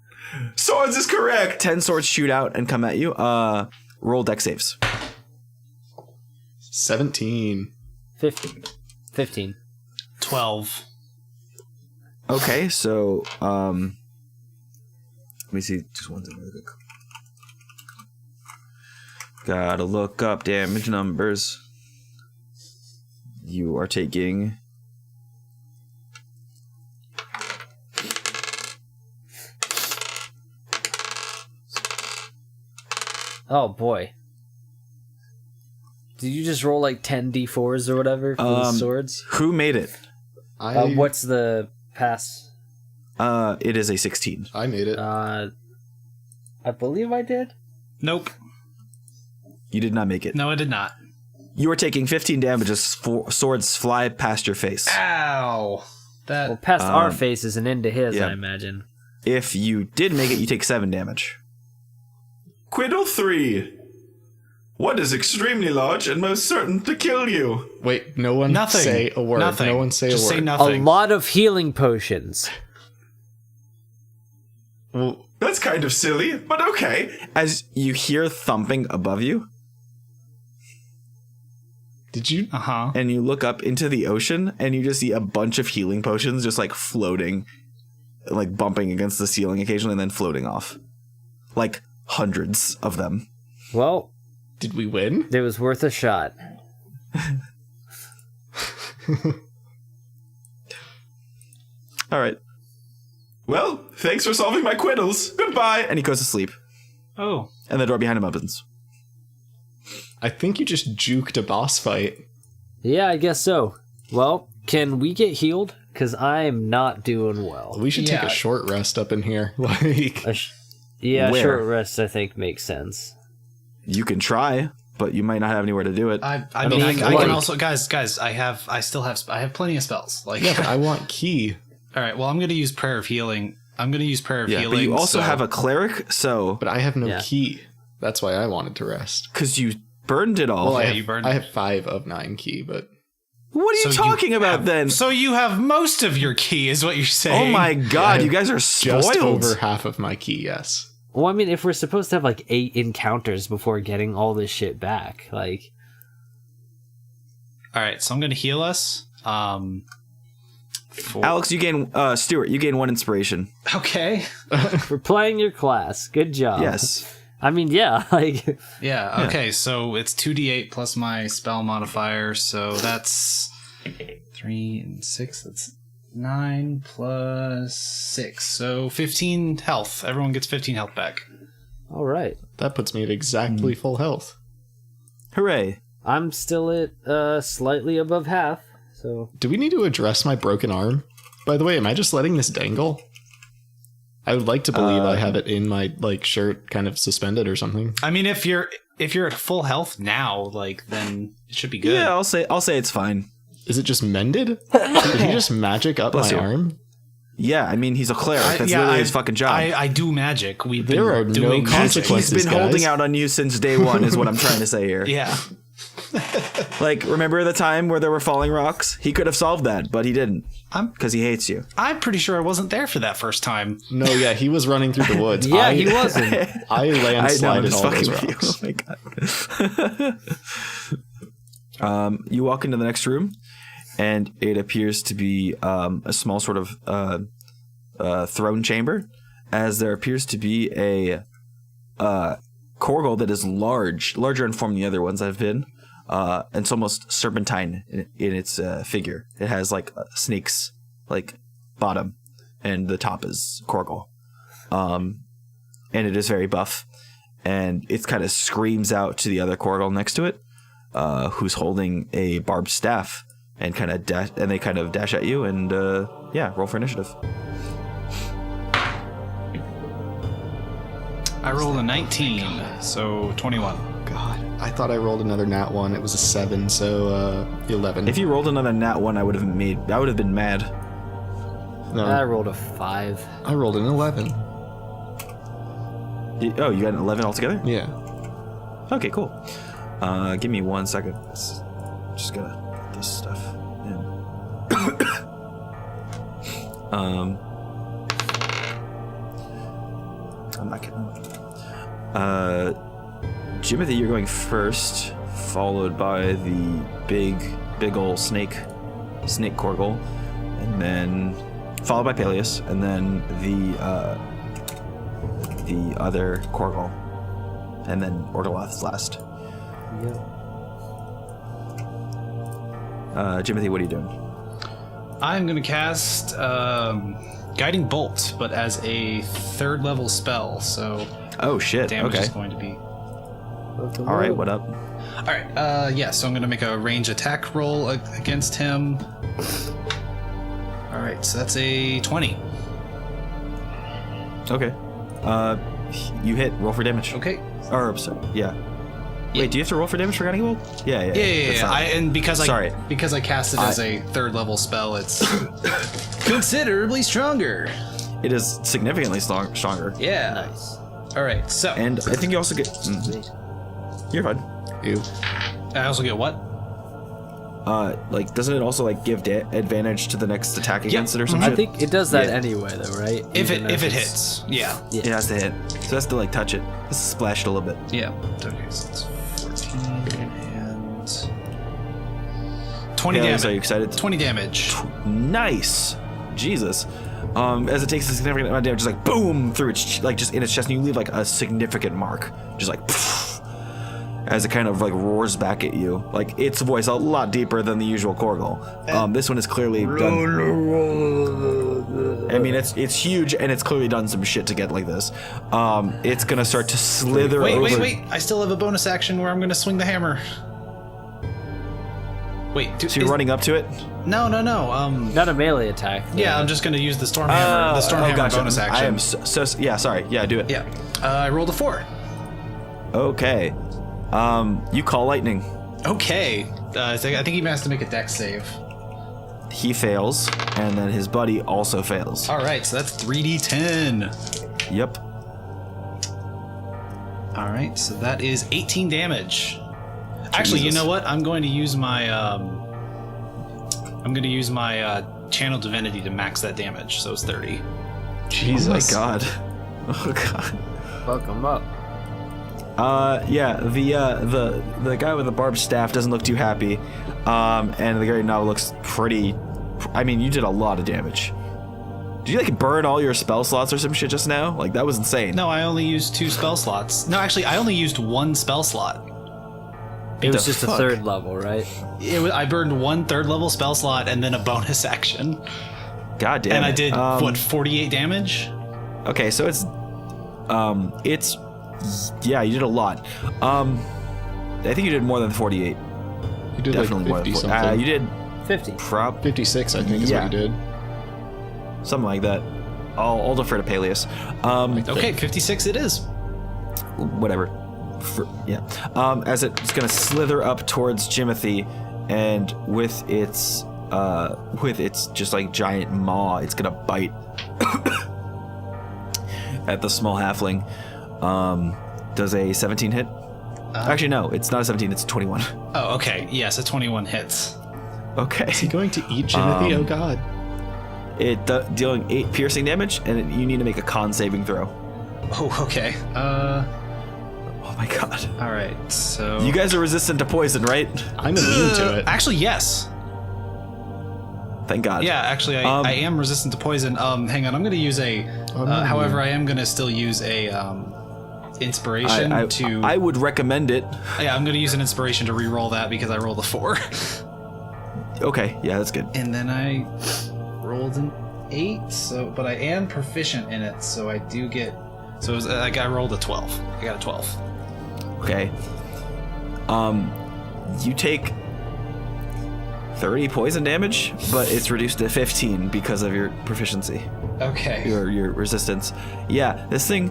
Swords is correct. 10 swords shoot out and come at you. Roll dex saves. 17. 15. 12. Okay, so let me see just one thing really quick. Gotta look up damage numbers. You are taking... Oh boy. Did you just roll like 10 d4s or whatever for the swords? Who made it? What's the pass? It is a 16. I made it. I believe I did. Nope. You did not make it. No, I did not. You are taking 15 damage as swords fly past your face. Ow. That. Well, past our faces and into his, yeah. I imagine. If you did make it, you take 7 damage. Quiddle 3. What is extremely large and most certain to kill you? Wait, no one Nothing. say a word. Nothing. No one say Just a word. say nothing. A lot of healing potions. Well, That's kind of silly, but okay. As you hear thumping above you, did you? Uh-huh. and you look up into the ocean, and you just see a bunch of healing potions just like floating, like bumping against the ceiling occasionally and then floating off. Like hundreds of them. Well, Did we win? it was worth a shot. All right. Well, thanks for solving my quiddles. Goodbye. And he goes to sleep. Oh. And the door behind him opens. I think you just juked a boss fight. Yeah, I guess so. Well, can we get healed? Because I'm not doing well. We should take Yeah. a short rest up in here. Like, Yeah, Where? short rest I think makes sense. You can try, but you might not have anywhere to do it. I mean, mean, I like- can also, guys, I have plenty of spells. Like, yeah, but I want key. all right. Well, I'm gonna use prayer of healing. Yeah, but you also have a cleric, so... But I have no Yeah. key. That's why I wanted to rest. Because you burned it all. Well, yeah, you burned I it. have 5 of 9 key, but What are you So talking about then? So you have most of your key, is what you're saying. Oh my god, Yeah, you guys are just spoiled. over half of my key, yes. Well, I mean, if we're supposed to have like 8 encounters before getting all this shit back, like... All right, so I'm gonna heal us. Alex, you gain... Stewart, you gain 1 inspiration. Okay. For playing your class. Good job. Yes. I mean, yeah, like... Yeah. Okay. So it's 2d8 plus my spell modifier. So that's 3 and 6. That's 9 plus 6. So 15 health. Everyone gets 15 health back. All right. That puts me at exactly full health. Hooray. I'm still at slightly above half, so... Do we need to address my broken arm? By the way, am I just letting this dangle? I would like to believe I have it in my like shirt kind of suspended or something. I mean, if you're at full health now, like, then it should be good. Yeah, I'll say it's fine. Is it just mended? Did he just magic up Bless my you. arm? Yeah, I mean, he's a cleric. That's literally his fucking job. I do magic. We've been There are no doing magic. consequences. He's been guys. holding out on you since day one, is what I'm trying to say here. Yeah. Like, remember the time where there were falling rocks? He could have solved that, but he didn't. Because he hates you. I'm pretty sure I wasn't there for that first time. No, yeah, he was running through the woods. Yeah, he wasn't. I landslided all those with you. rocks. Oh my god. You walk into the next room, and it appears to be a small sort of throne chamber, as there appears to be a Korgol that is larger in form than the other ones I've been. And it's almost serpentine in its figure. It has like a snake's like bottom, and the top is Korgol. And it is very buff, and it kind of screams out to the other Korgol next to it, who's holding a barbed staff, and they kind of dash at you, and roll for initiative. I rolled a 19, so 21. God, I thought I rolled another nat 1. It was a 7, so 11. If you rolled another nat 1, I would have been mad. No, I rolled a 5. I rolled an 11. You got an 11 altogether? Yeah. Okay, cool. Give me 1 second. Just gotta put this stuff in. I'm not kidding. Jimothy, you're going first, followed by the big ol' snake Korgol, and then followed by Paelius, and then the other Korgol, and then Orgoloths last. Jimothy, what are you doing? I'm gonna cast Guiding Bolt, but as a 3rd level spell, so Oh shit. damage Okay. is going to be. All right. What up? All right. Yeah. So I'm gonna make a range attack roll against him. All right. So that's a 20. Okay. You hit. Roll for damage. Okay. Or sorry. Yeah. Wait. Do you have to roll for damage for Guiding Bolt? Yeah. Yeah. That's not- And because Sorry. I cast it as a 3rd level spell, it's considerably stronger. It is significantly stronger. Yeah. Nice. All right. So And I think you also get. You're fine. Ew. I also get what? Like, doesn't it also like give advantage to the next attack against it or something? I think it does that Yeah. anyway, though, right? If Even it it's- hits. Yeah. It has to hit. So it has to like touch it. This is splashed a little bit. Yeah. Okay. So it's 14 and 20 Paelius, damage. are you excited? 20 damage. Nice. Jesus. As it takes a significant amount of damage, just like boom through its like just in its chest, and you leave like a significant mark, just like poof, as it kind of like roars back at you. Like its voice a lot deeper than the usual Korgol. This one is clearly done. I mean, it's huge and it's clearly done some shit to get like this. It's gonna start to slither over. Wait. I still have a bonus action where I'm going to swing the hammer. Wait. So you're running up to it? No. Not a melee attack. Yeah, I'm just going to use the storm hammer. The storm hammer gotcha. bonus action. I am so yeah. Sorry. Yeah, do it. Yeah. I rolled a 4. Okay. You call lightning. Okay. I think he has to make a dex save. He fails, and then his buddy also fails. All right, so that's 3d10. Yep. All right, so that is 18 damage. Actually, you Jesus. know what? I'm going to use my channel divinity to max that damage. So it's 30. Jesus. Oh my god. Oh god. Welcome up. Yeah, the guy with the barbed staff doesn't look too happy. And the guy now looks pretty. I mean, you did a lot of damage. Did you like burn all your spell slots or some shit just now? Like that was insane. No, I only used 2 spell slots. No, actually, I only used 1 spell slot. It was the just fuck? a 3rd level, right? I burned 1 3rd level spell slot and then a bonus action. God damn. And I it. did, 48 damage? Okay, so it's yeah, you did a lot. I think you did more than 48. You did Definitely more like than 50 40. something. You did 50. 56, I think, is Yeah. what you did. something like that. I'll defer to Paelius. Okay, 56 it is. Whatever. As it's gonna slither up towards Jimothy, and with its just like giant maw, it's gonna bite at the small halfling. Does a 17 hit? Actually, no, it's not a 17. It's a 21. Oh, okay. Yes, a 21 hits. Okay. Is he going to eat Jimothy? Oh god. It dealing 8 piercing damage, and you need to make a con saving throw. Oh, okay. Oh my god. All right. So You guys are resistant to poison, right? I'm immune to it. Actually, yes. Thank God. Yeah, actually, I am resistant to poison. Hang on, I'm going to use a. However, I am going to still use a inspiration to. I would recommend it. Yeah, I'm going to use an inspiration to re-roll that because I rolled a 4, Okay, yeah, that's good. and then I rolled an 8. So, but I am proficient in it, so I do get. So it was like I rolled a 12. I got a 12. Okay. You take 30 poison damage, but it's reduced to 15 because of your proficiency, Okay. your resistance. Yeah, this thing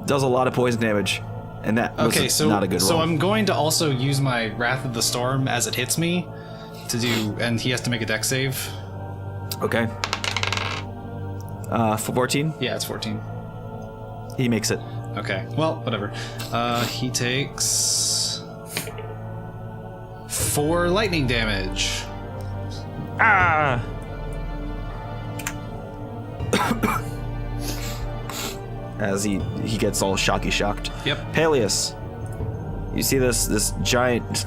does a lot of poison damage, and that was Okay, so not a good roll. so I'm going to also use my Wrath of the Storm as it hits me to do, and he has to make a dex save. Okay. 14. Yeah, it's 14. He makes it. Okay, well, whatever. He takes 4 lightning damage. Ah! As he gets all shocked. Yep. Paelius, you see this giant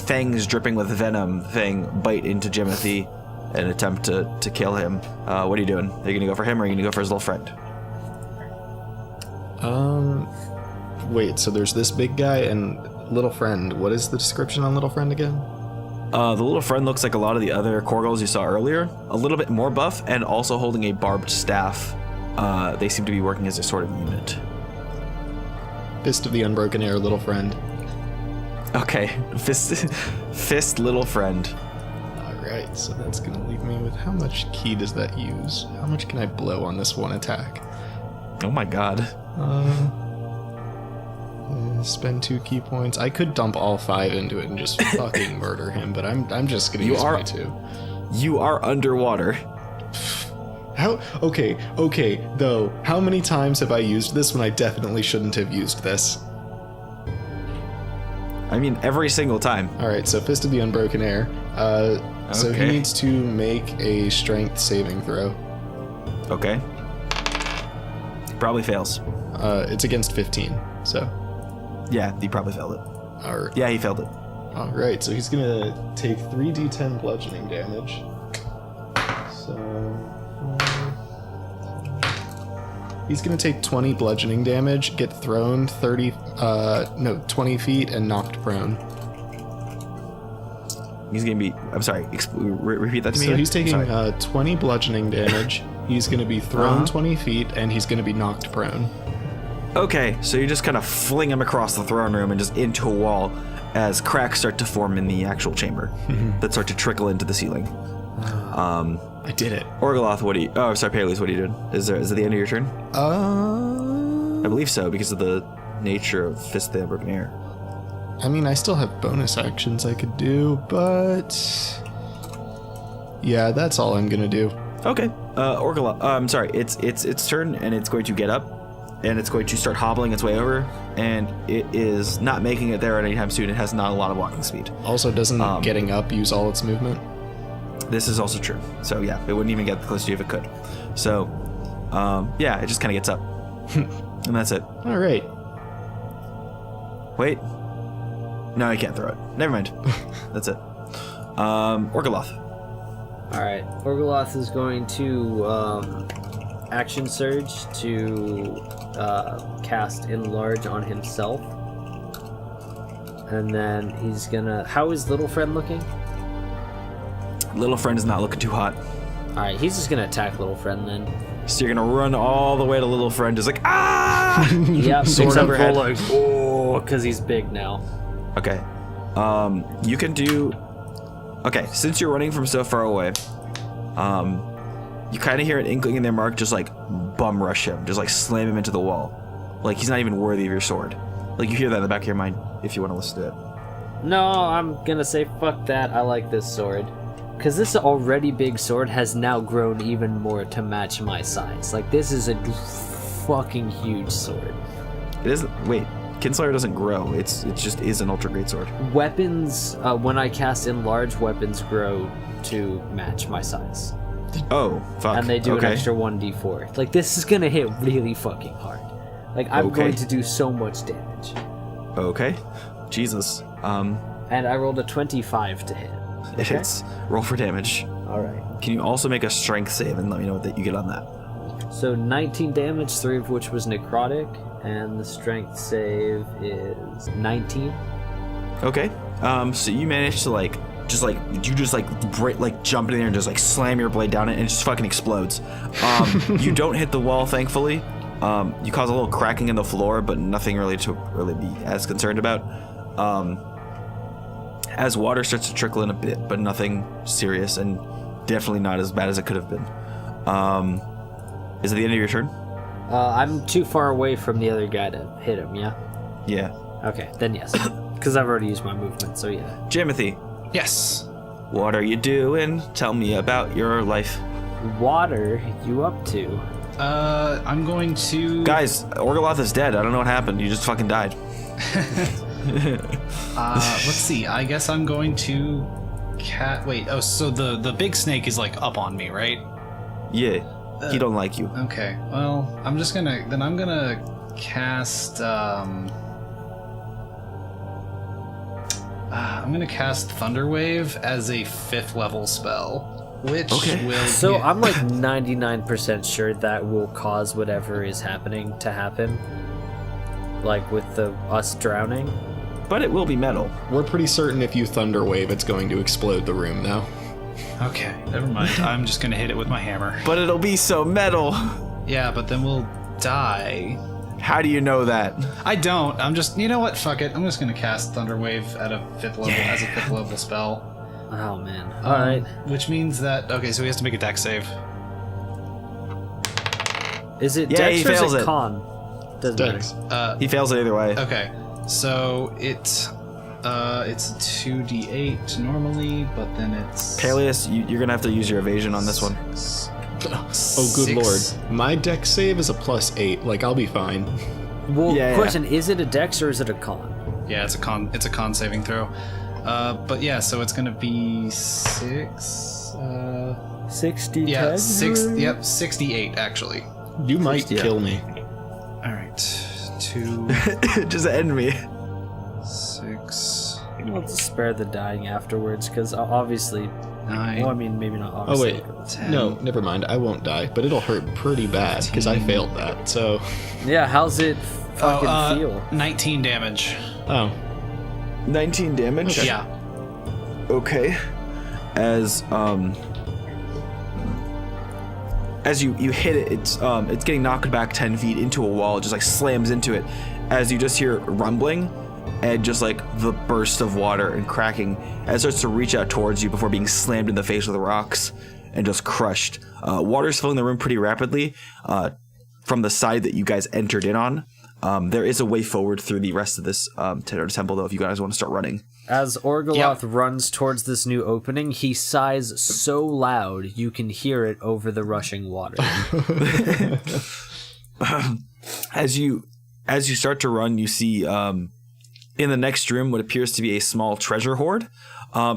fangs dripping with venom thing bite into Jimothy in an attempt to kill him. What are you doing? Are you gonna go for him or are you gonna go for his little friend? Wait, so there's this big guy and Little friend. What is the description on little friend again? The little friend looks like a lot of the other Korgals you saw earlier, a little bit more buff, and also holding a barbed staff. They seem to be working as a sort of unit. Fist of the Unbroken Air, little friend. Okay, fist little friend. Alright, so that's gonna leave me with how much ki does that use? How much can I blow on this one attack? Oh my god. Spend 2 ki points. I could dump all 5 into it and just fucking murder him, but I'm just gonna use my 2. You are underwater. How? Okay, though, how many times have I used this when I definitely shouldn't have used this? I mean, every single time. Alright, so Fist of the Unbroken Air. So he Okay. needs to make a strength saving throw. Okay. Probably fails. It's against 15, so. Yeah, he probably failed it. Alright. Yeah, he failed it. Alright, so he's gonna take 3d10 bludgeoning damage. So. He's gonna take 20 bludgeoning damage, get thrown 20 feet, and knocked prone. He's gonna be. I'm sorry. Repeat that to me. So again? he's taking Sorry. 20 bludgeoning damage. He's gonna be thrown 20 feet, and he's gonna be knocked prone. Okay, so you just kind of fling him across the throne room and just into a wall as cracks start to form in the actual chamber that start to trickle into the ceiling. I did it. Orgoloth, what do you? Oh, sorry, Paelius, what are you doing? Is it the end of your turn? I believe so because of the nature of Fist of the Unbroken Air. I mean, I still have bonus actions I could do, but yeah, that's all I'm gonna do. Okay, Orgoloth. I'm sorry. It's turn, and it's going to get up, and it's going to start hobbling its way over, and it is not making it there anytime soon. It has not a lot of walking speed. Also, doesn't getting up use all its movement? This is also true. So yeah, it wouldn't even get close to you if it could. So, yeah, it just kind of gets up, and that's it. All right. Wait. No, I can't throw it. Never mind. That's it. Orgoloth. Alright, Orgoloth is going to action surge to cast Enlarge on himself. And then he's gonna... How is Little Friend looking? Little friend is not looking too hot. Alright, he's just gonna attack Little Friend then. So you're gonna run all the way to little friend, just like ah. Yep, Sword except overhead. for like, oh, because he's big now. Okay. You can do. Okay, since you're running from so far away, you kind of hear an inkling in their mark, just like bum rush him, just like slam him into the wall, like he's not even worthy of your sword. Like you hear that in the back of your mind if you want to listen to it. No, I'm gonna say fuck that. I like this sword. Because this already big sword has now grown even more to match my size. Like, this is a fucking huge sword. It isn't. Wait, Kinslayer doesn't grow. It just is an ultra great sword. Weapons, when I cast Enlarge, weapons grow to match my size. Oh, fuck. And they do okay. an extra 1d4. Like, this is gonna hit really fucking hard. Like, I'm Okay. going to do so much damage. Okay. Jesus. And I rolled a 25 to hit. It hits. Roll for damage. Alright. Can you also make a strength save and let me know what you get on that? So 19 damage, 3 of which was necrotic, and the strength save is 19. Okay. So you managed to jump in there and just like slam your blade down it and it just fucking explodes. You don't hit the wall, thankfully. You cause a little cracking in the floor, but nothing really to really be as concerned about. As water starts to trickle in a bit, but nothing serious and definitely not as bad as it could have been. Is it the end of your turn? I'm too far away from the other guy to hit him, yeah? Yeah. Okay, then yes. Because I've already used my movement, so yeah. Jimothy, Yes. what are you doing? Tell me about your life. Water, you up to? I'm going to... Guys, Orgoloth is dead. I don't know what happened. You just fucking died. Let's see. I guess I'm going to... Wait, oh, so the big snake is like up on me, right? Yeah. He don't like you. Okay, well, I'm gonna cast, I'm gonna cast Thunderwave as a 5th level spell, which Okay. will... So I'm like 99% sure that will cause whatever is happening to happen. Like with us drowning. but it will be metal. We're pretty certain if you thunder wave, it's going to explode the room, though. Okay, never mind. I'm just gonna hit it with my hammer. But it'll be so metal. Yeah, but then we'll die. How do you know that? I don't. I'm just. You know what? Fuck it. I'm just gonna cast Thunderwave at a 5th level as a 5th level spell. Oh man. All right. Which means that so he has to make a dex save. Is it Yeah, Dex he or is fails it it. Con? Doesn't Dex. matter. He fails it either way. Okay, so it's 2d8 normally, but then it's Paelius, you're gonna have to use your evasion on this one. Oh, good 6. lord. My dex save is a +8. Like, I'll be fine. Well, Yeah, question: is it a Dex or is it a Con? Yeah, it's a con saving throw. But yeah, so it's gonna be 6. 60. Yeah, 6. Yep, 68 actually. You might kill me. All right, 2, Just end me. 6, We'll spare the dying afterwards, because obviously. 9. Well, I mean, maybe not. Oh, Obviously, wait. but- 10. No, never mind. I won't die, but it'll hurt pretty bad because I failed that, so. Yeah, how's it fucking feel? 19 damage. Oh. 19 damage. Yeah. Okay. As you hit it, it's getting knocked back 10 feet into a wall. It just like slams into it. As you just hear rumbling, and just like the burst of water and cracking, as it starts to reach out towards you before being slammed in the face with the rocks and just crushed. Water's filling the room pretty rapidly. From the side that you guys entered in on, there is a way forward through the rest of this temple, though, if you guys want to start running. As Orgoloth runs towards this new opening, he sighs so loud you can hear it over the rushing water. As you start to run, you see in the next room what appears to be a small treasure hoard,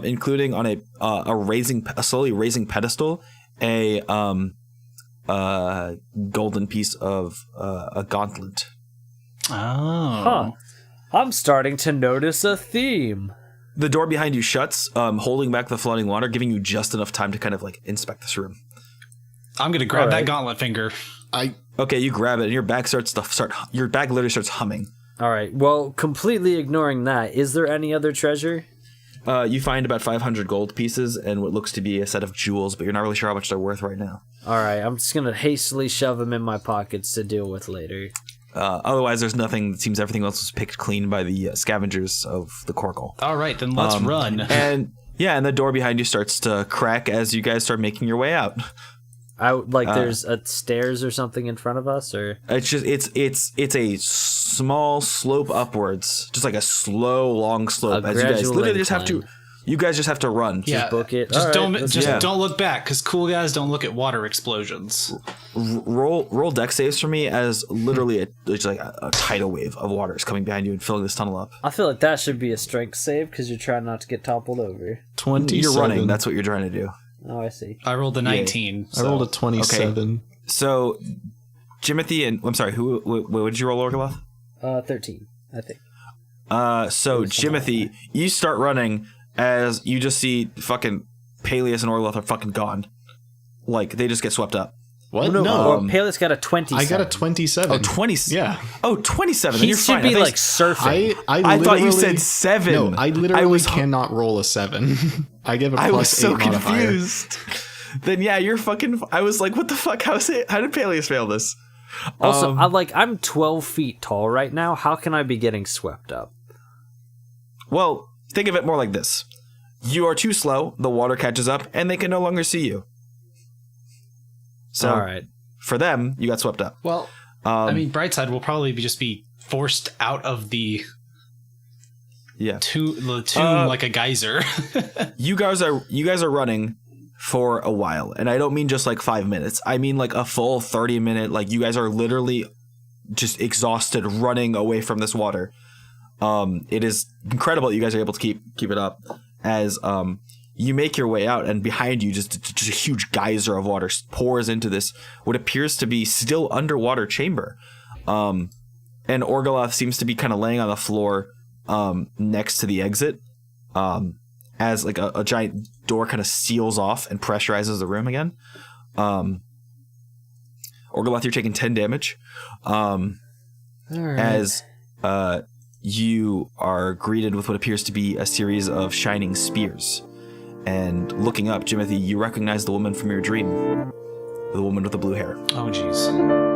including on a slowly raising pedestal a golden piece of a gauntlet. Oh. Huh. I'm starting to notice a theme. The door behind you shuts, holding back the flooding water, giving you just enough time to kind of like inspect this room. I'm gonna grab Alright. that gauntlet finger. Okay, you grab it, and your bag your bag literally starts humming. All right. Well, completely ignoring that, is there any other treasure? You find about 500 gold pieces and what looks to be a set of jewels, but you're not really sure how much they're worth right now. All right. I'm just gonna hastily shove them in my pockets to deal with later. Otherwise, there's nothing. It seems everything else was picked clean by the scavengers of the Corkle. All right, then let's run. And the door behind you starts to crack as you guys start making your way out. There's a stairs or something in front of us, or It's just it's a small slope upwards, just like a slow, long slope. A As you guys gradual literally just have incline. to. You guys just have to run. Yeah, book it. Just All right, don't look back, because cool guys don't look at water explosions. Roll deck saves for me, as literally it's like a tidal wave of water is coming behind you and filling this tunnel up. I feel like that should be a strength save because you're trying not to get toppled over. 27. You're running. That's what you're trying to do. Oh, I see. I rolled a 19. I rolled a 27. So, Jimothy and I'm sorry, what did you roll, Orgoloth? 13, I think. So Jimothy, you start running as you just see fucking Paelius and Orgoloth are fucking gone. Like, they just get swept up. What? Paelius got a 27. I got a 27. Oh, 20. Yeah. Oh, 27. Then He you're should fine. be like surfing. I thought you said 7. No, I literally cannot roll a 7. I give a plus I was so 8 modifier. confused. Then yeah, you're fucking. I was like, what the fuck? How did Paelius fail this? Also, I'm 12 feet tall right now. How can I be getting swept up? Well, think of it more like this: you are too slow. The water catches up, and they can no longer see you. So, All right. for them, you got swept up. Well, I mean, Brightside will probably just be forced out of the tomb like a geyser. You guys are running for a while, and I don't mean just like 5 minutes. I mean like a full 30-minute. Like, you guys are literally just exhausted running away from this water. It is incredible that you guys are able to keep it up as you make your way out, and behind you just a huge geyser of water pours into this what appears to be still underwater chamber. And Orgoloth seems to be kind of laying on the floor next to the exit, as like a giant door kind of seals off and pressurizes the room again. Orgoloth, you're taking 10 damage. All right. As you are greeted with what appears to be a series of shining spears. And looking up, Jimothy, you recognize the woman from your dream. The woman with the blue hair. Oh, jeez.